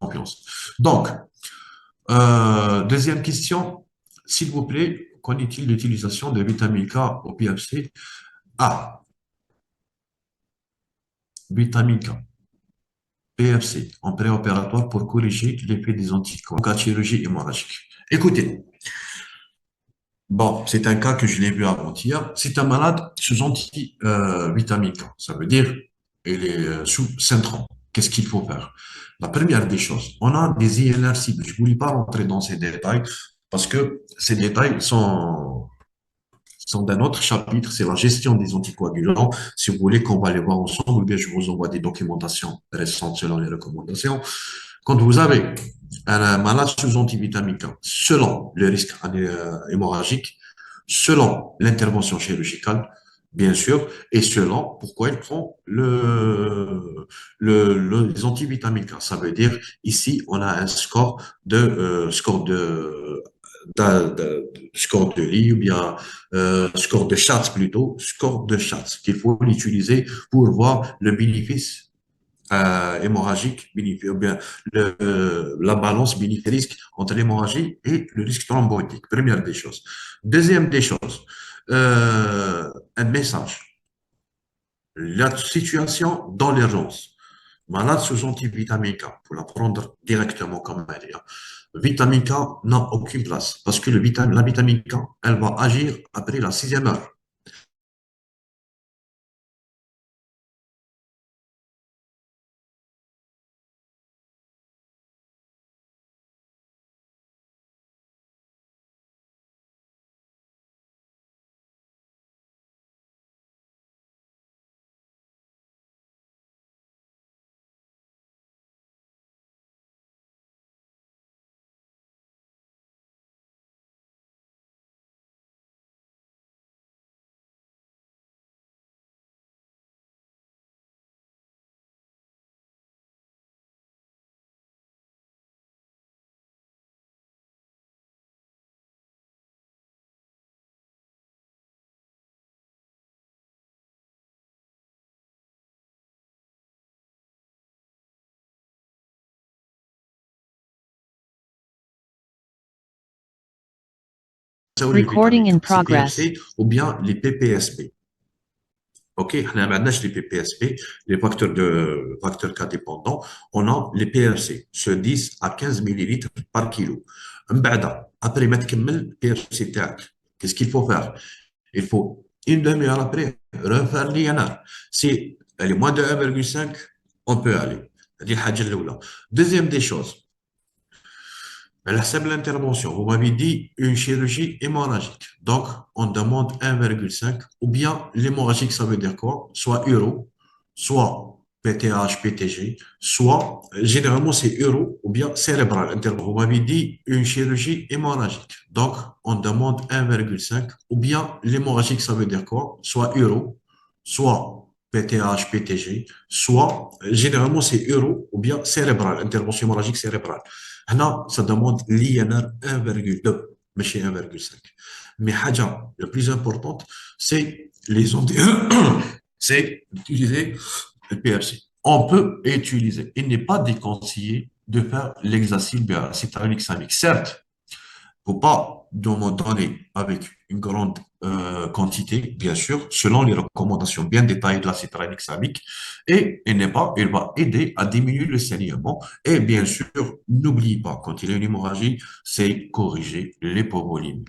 confiance. Donc, deuxième question, s'il vous plaît, qu'en est-il de l'utilisation de vitamine K au PFC? Ah, vitamine K. PFC, en préopératoire pour corriger l'effet des anticorps en cas de chirurgie hémorragique. Écoutez, bon, c'est un cas que je l'ai vu avant-hier. C'est un malade sous antivitamine K. Ça veut dire il est sous syndrome. Qu'est-ce qu'il faut faire? La première des choses, on a des INR cibles. Je ne voulais pas rentrer dans ces détails parce que ces détails sont d'un autre chapitre, c'est la gestion des anticoagulants. Si vous voulez qu'on va les voir ensemble, bien, je vous envoie des documentations récentes selon les recommandations. Quand vous avez un malade sous antivitamine K, selon le risque hémorragique, selon l'intervention chirurgicale, bien sûr, et selon pourquoi ils font les antivitamines K. Ça veut dire, ici, on a un score de Lee ou bien score de Schatz plutôt, score de Schatz qu'il faut l'utiliser pour voir le bénéfice hémorragique, ou bien la balance bénéfice-risque entre l'hémorragie et le risque thrombotique. Première des choses. Deuxième des choses, un message. La situation dans l'urgence. Malade sous antivitamine K, pour la prendre directement comme elle est. Vitamine K n'a aucune place parce que la vitamine K, elle va agir après la 6e heure. Recording in progress. CPFC ou bien les PPSP. OK, on a maintenant les PPSP, les facteurs K dépendants, on a les PFC, ce 10 à 15 millilitres par kilo. Après mettre le PFC تاعك, qu'est-ce qu'il faut faire? Il faut une demi-heure après refaire l'INR. Si elle est moins de 1,5, on peut aller. هذه الحاجة الأولى. Deuxième des choses, la simple intervention, vous m'avez dit une chirurgie hémorragique. Donc, on demande 1,5 ou bien l'hémorragique, ça veut dire quoi? Soit uro, soit PTH, PTG, soit, généralement, c'est euro ou bien cérébral. Vous m'avez dit une chirurgie hémorragique. Donc, on demande 1,5 ou bien l'hémorragique, ça veut dire quoi? Soit euro, soit PTH, PTG, soit, généralement, c'est euro ou bien cérébral, intervention hémorragique cérébrale. Là, ça demande l'INR 1,2, mais chez 1,5. Mais haja, la plus importante, c'est les ondes, c'est d'utiliser le PFC. On peut utiliser. Il n'est pas déconseillé de faire l'exercice acétylsalicylique. Certes, il ne faut pas donner avec une grande quantité, bien sûr, selon les recommandations bien détaillées de l'acétylsalicylique. Et il va aider à diminuer le saignement. Et bien sûr, n'oublie pas, quand il y a une hémorragie, c'est corriger l'hypovolémie.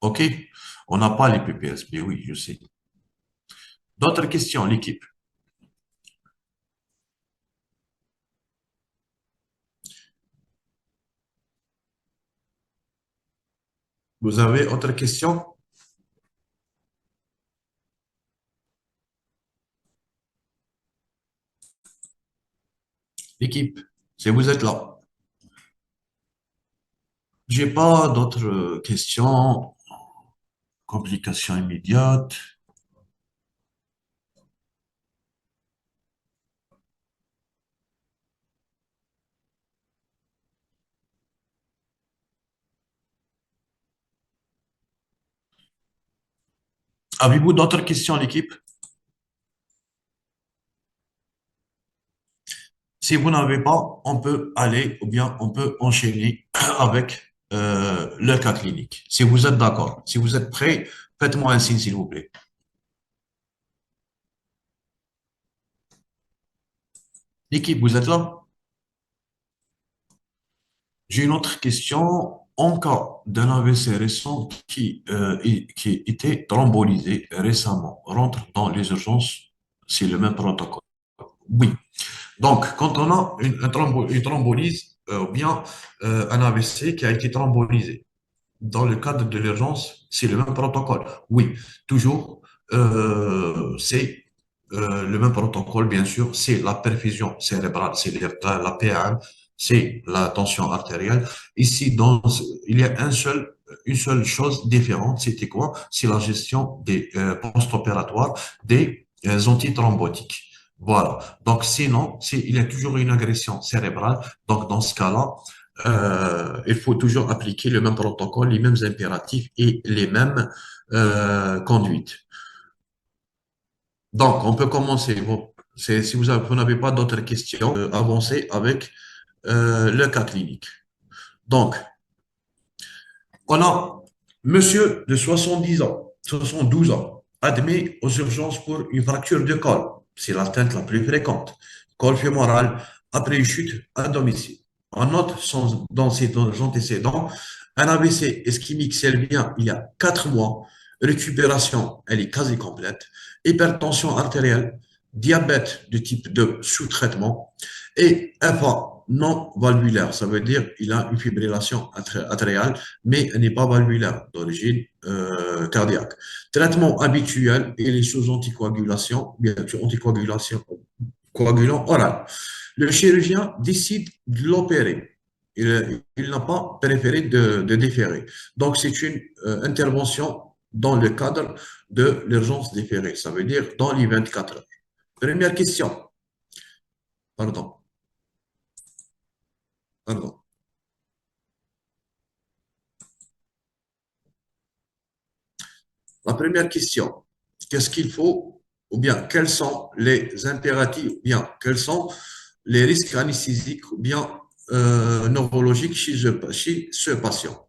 OK? On n'a pas les PPSB, oui, je sais. D'autres questions, l'équipe? Vous avez autre question? L'équipe, si vous êtes là. J'ai pas d'autres questions, complications immédiates. Avez-vous d'autres questions, l'équipe? Si vous n'avez pas, on peut aller ou bien on peut enchaîner avec le cas clinique. Si vous êtes d'accord, si vous êtes prêts, faites-moi un signe, s'il vous plaît. L'équipe, vous êtes là? J'ai une autre question. En cas d'un AVC récent qui était thrombolisé récemment, rentre dans les urgences, c'est le même protocole. Oui. Donc, quand on a une thrombolyse ou bien un AVC qui a été thrombolisé, dans le cadre de l'urgence, c'est le même protocole. Oui, toujours, c'est le même protocole, bien sûr, c'est la perfusion cérébrale, c'est la PM, c'est la tension artérielle. Ici, il y a une seule chose différente, c'était quoi? C'est la gestion des post-opératoires des antithrombotiques. Voilà. Donc, sinon, il y a toujours une agression cérébrale. Donc, dans ce cas-là, il faut toujours appliquer le même protocole, les mêmes impératifs et les mêmes conduites. Donc, on peut commencer. Bon, si vous n'avez pas d'autres questions, avancer avec le cas clinique. Donc, on a monsieur de 70 ans, 72 ans, admis aux urgences pour une fracture de col. C'est l'atteinte la plus fréquente. Col fémoral après une chute à domicile. On note dans ses antécédents un AVC ischémique selvien il y a 4 mois. Récupération, elle est quasi complète. Hypertension artérielle, diabète de type 2 sous traitement et FA non valvulaire. Ça veut dire qu'il a une fibrillation atriale mais elle n'est pas valvulaire, d'origine cardiaque. Traitement habituel, il est sous anticoagulation, bien sûr, anticoagulation, coagulant oral. Le chirurgien décide de l'opérer. Il n'a pas préféré de déférer. Donc, c'est une intervention dans le cadre de l'urgence déférée. Ça veut dire dans les 24 heures. Première question. Pardon. Pardon. La première question, qu'est-ce qu'il faut, ou bien quels sont les impératifs, ou bien quels sont les risques anesthésiques, ou bien neurologiques chez ce patient?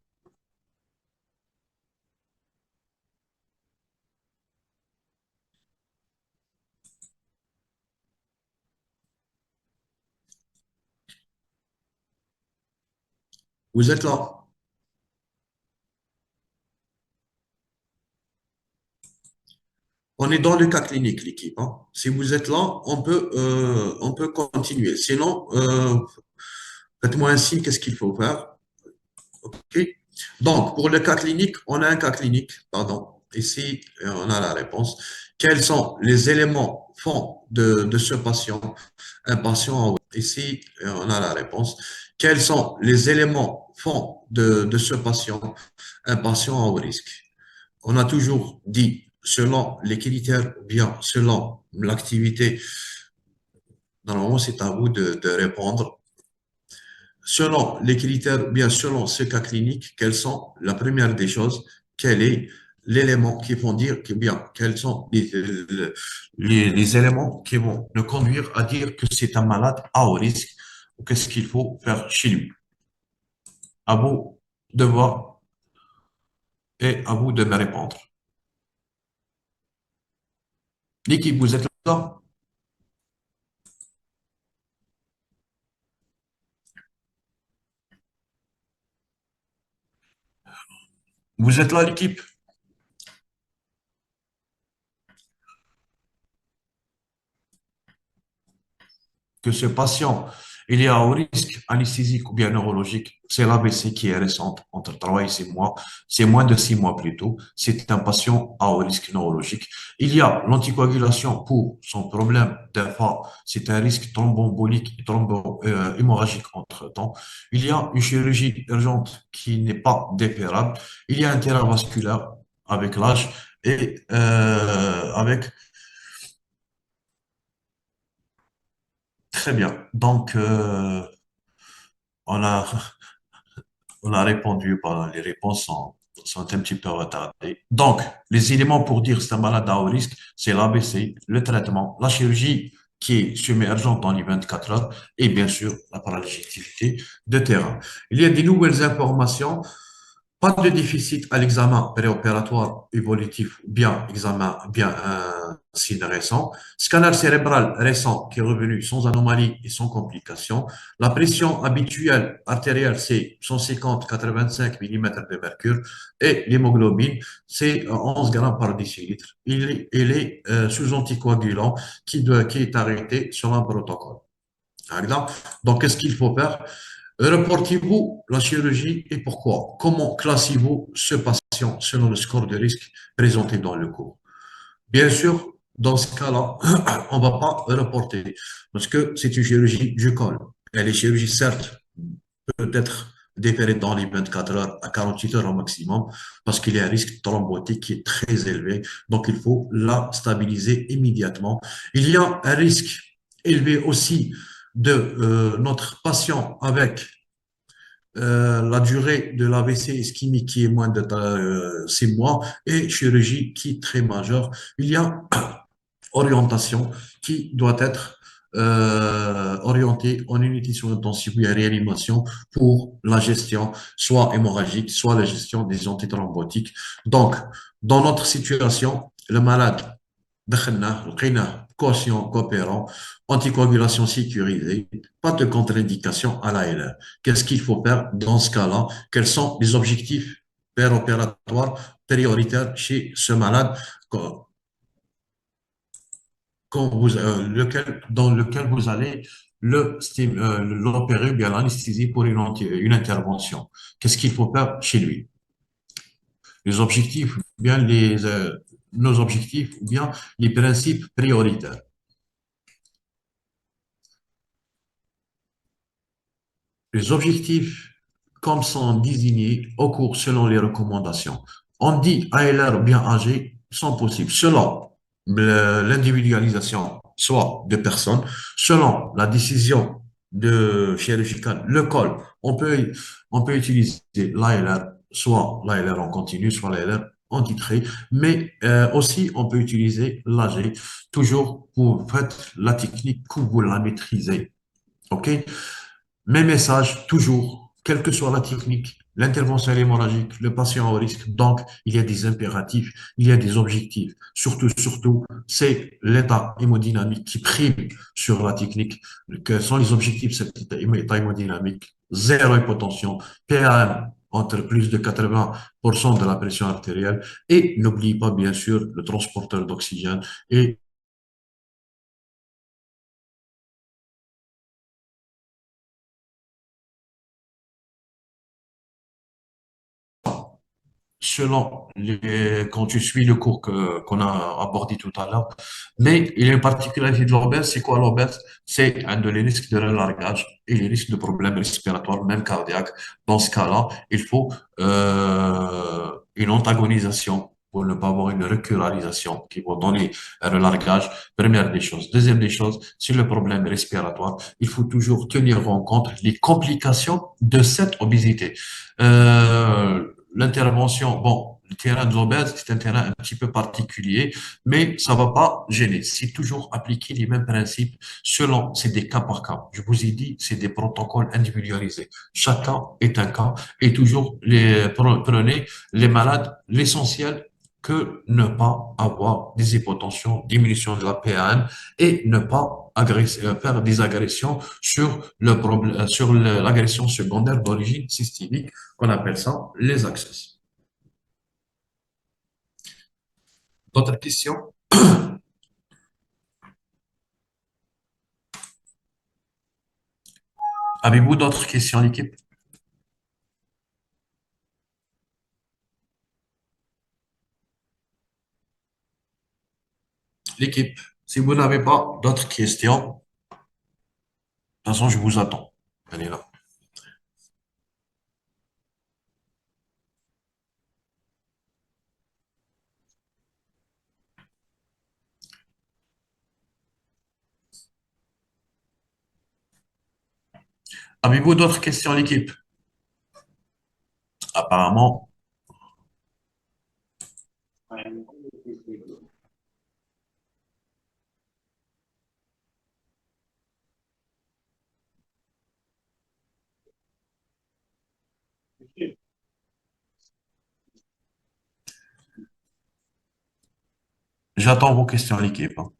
Vous êtes là? On est dans le cas clinique, l'équipe, hein. Si vous êtes là, on peut continuer. Sinon, faites-moi un signe, qu'est-ce qu'il faut faire? OK. Donc, pour le cas clinique, on a un cas clinique, pardon. Ici, on a la réponse. Quels sont les éléments fonds de ce patient, un patient à... Ici, on a la réponse. Quels sont les éléments fonds de ce patient, un patient à haut risque? On a toujours dit, selon les critères, bien, selon l'activité. Normalement, c'est à vous de répondre. Selon les critères, bien selon ce cas clinique, quelles sont, la première des choses, quel est l'élément qui vont dire que bien, quels sont les éléments qui vont le conduire à dire que c'est un malade à haut risque ou qu'est-ce qu'il faut faire chez lui. À vous de voir et à vous de me répondre. L'équipe, vous êtes là? Vous êtes là, l'équipe? Que ce patient, il est à haut risque anesthésique ou bien neurologique, c'est l'AVC qui est récente, entre 3 et 6 mois, c'est moins de 6 mois plutôt, c'est un patient à haut risque neurologique. Il y a l'anticoagulation pour son problème d'infarct, c'est un risque thromboembolique et hémorragique entre-temps. Il y a une chirurgie urgente qui n'est pas dépérable. Il y a un intravasculaire avec l'âge et avec... Très bien. Donc, on a on a répondu, les réponses sont un petit peu retardées. Donc, les éléments pour dire c'est un malade à haut risque, c'est l'ABC, le traitement, la chirurgie qui est semi-urgente dans les 24 heures et bien sûr la paralysie de terrain. Il y a des nouvelles informations. Pas de déficit à l'examen préopératoire évolutif, bien examen, bien un signe récent. Scanner cérébral récent qui est revenu sans anomalie et sans complications. La pression habituelle artérielle, c'est 150-85 mm de mercure. Et l'hémoglobine, c'est 11 grammes par décilitre. Il est sous anticoagulant qui est arrêté sur un protocole. Donc, qu'est-ce qu'il faut faire? Reportez-vous la chirurgie et pourquoi? Comment classez-vous ce patient selon le score de risque présenté dans le cours? Bien sûr, dans ce cas-là, on ne va pas reporter parce que c'est une chirurgie du col. Et les chirurgies, certes, peuvent être déférées dans les 24 heures à 48 heures au maximum parce qu'il y a un risque thrombotique qui est très élevé. Donc, il faut la stabiliser immédiatement. Il y a un risque élevé aussi de notre patient avec la durée de l'AVC ischémique qui est moins de 6 mois et chirurgie qui est très majeure. Il y a orientation qui doit être orientée en unité sur intensive ou en réanimation pour la gestion soit hémorragique, soit la gestion des antithrombotiques. Donc, dans notre situation, le malade دخلناه لقيناه conscient, coopérant, anticoagulation sécurisée, pas de contre-indication à l'ALR. Qu'est-ce qu'il faut faire dans ce cas-là? Quels sont les objectifs péropératoires prioritaires chez ce malade dans lequel vous allez l'opérer, bien l'anesthésie pour une intervention? Qu'est-ce qu'il faut faire chez lui? Les objectifs, bien nos objectifs, ou bien les principes prioritaires. Les objectifs, comme sont désignés au cours selon les recommandations. On dit ALR bien âgé sont possibles selon l'individualisation, soit de personnes, selon la décision de chirurgicale, le col. On peut utiliser l'ALR, soit l'ALR en continu, soit l'ALR en titré, mais aussi on peut utiliser l'AG, toujours pour faire la technique que vous la maîtrisez. OK? Mes messages, toujours, quelle que soit la technique, l'intervention hémorragique, le patient au risque. Donc, il y a des impératifs, il y a des objectifs. Surtout, c'est l'état hémodynamique qui prime sur la technique. Quels sont les objectifs de cet état hémodynamique? Zéro hypotension, PAM entre plus de 80% de la pression artérielle et n'oubliez pas, bien sûr, le transporteur d'oxygène et quand tu suis le cours qu'on a abordé tout à l'heure. Mais il y a une particularité de l'obèse. C'est quoi l'obèse? C'est un de les risques de relargage et les risques de problèmes respiratoires, même cardiaques. Dans ce cas-là, il faut une antagonisation pour ne pas avoir une recuralisation qui va donner un relargage. Première des choses. Deuxième des choses, sur le problème respiratoire, il faut toujours tenir en compte les complications de cette obésité. L'intervention, bon, le terrain de l'obèse, c'est un terrain un petit peu particulier, mais ça va pas gêner. C'est toujours appliquer les mêmes principes selon, c'est des cas par cas. Je vous ai dit, c'est des protocoles individualisés. Chaque cas est un cas et toujours prenez les malades, l'essentiel que ne pas avoir des hypotensions, diminution de la PAN et ne pas faire des agressions sur le problème, sur l'agression secondaire d'origine systémique qu'on appelle ça les accès. D'autres questions? Avez-vous d'autres questions, l'équipe? L'équipe, si vous n'avez pas d'autres questions, de toute façon, je vous attends. Allez là. Avez-vous d'autres questions, l'équipe? Apparemment, j'attends vos questions, l'équipe, hein.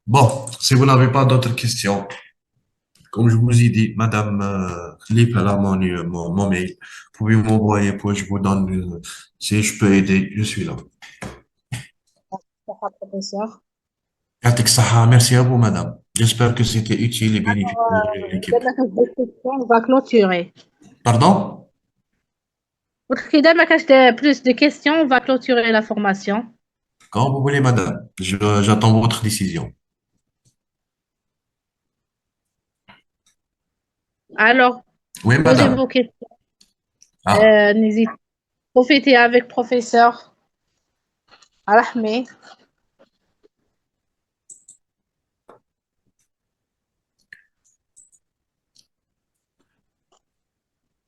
Bon, si vous n'avez pas d'autres questions, comme je vous ai dit, Madame Khalifa, elle a mon mail. Vous pouvez m'envoyer, puis je vous donne, si je peux aider, je suis là. Bonsoir, professeur. Yatik Saha, merci à vous, Madame. J'espère que c'était utile et bénéfique pour l'équipe. دام ما كانش des questions, on va clôturer. Pardon? إذا ما كانش plus de questions, on va clôturer la formation. Quand vous voulez, Madame. J'attends votre décision. Alors, Oui, posez Madame. vos questions. Ah, N'hésitez pas. Profitez avec professeur Rahmi.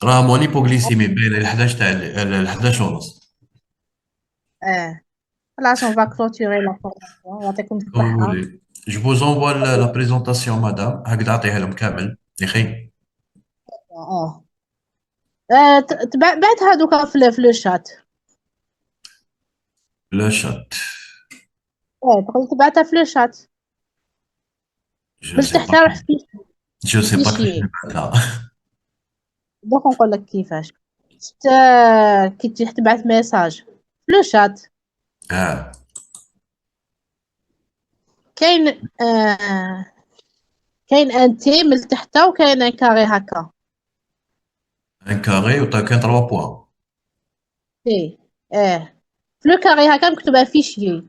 راه mon hypoglycémie بين ال 11 تاع ال 11 ونص. خلاص on va clôturer la formation. يعطيكم Quand vous الصحة. voulez. Je vous envoie la présentation, Madame. هكذا أعطيها لهم كامل. يا أخي. اه بعتها دوكا في لو شات. Le chat. تقدر تبعتها في لو شات. Je باش sais pas. تحتى روح Je sais pas que je فيشي. vais là. دوك نقول لك كيفاش. كي تجي تبعث ميساج في لو شات Ah, كاين كاين ان تي من تحت وكاين ان كاري هكا. un carré ou t'as qu'un 3 points. تي في لو كاري هكا مكتوبه فيشي.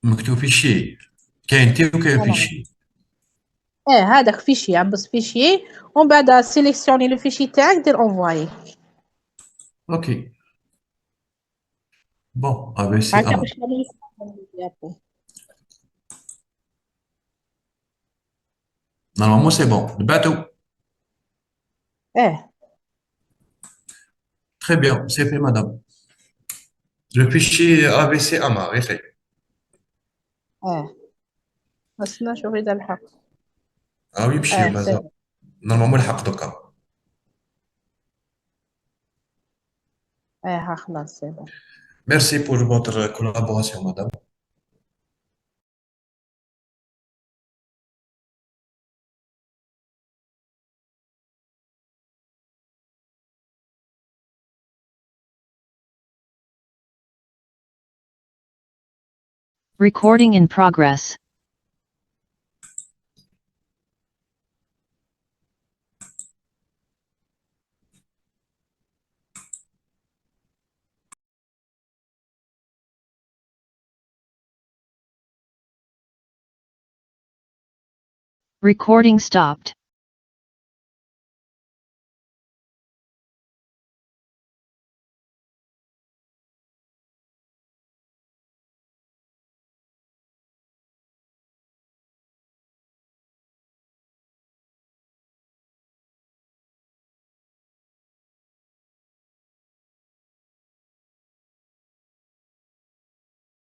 مكتوب فيشي. كاين تي وكاين فوالا. فيشي. هذاك فيشي عبس فيشي ومن بعد سيليكسيوني لو فيشي تاعك دير انفوايي. Ok. Bon, ABC هكا A. باش نعمل. Normalement, c'est bon. Le bateau. اه Très bien, c'est fait, Madame. Le fichier ABC AMA, est fait. اه بس نشوف اذا الحق. Ah oui, monsieur, سي Madame. Normalement, le حق دوكا. خلاص سي بون. Merci pour votre collaboration, madame. Recording in progress. Recording stopped.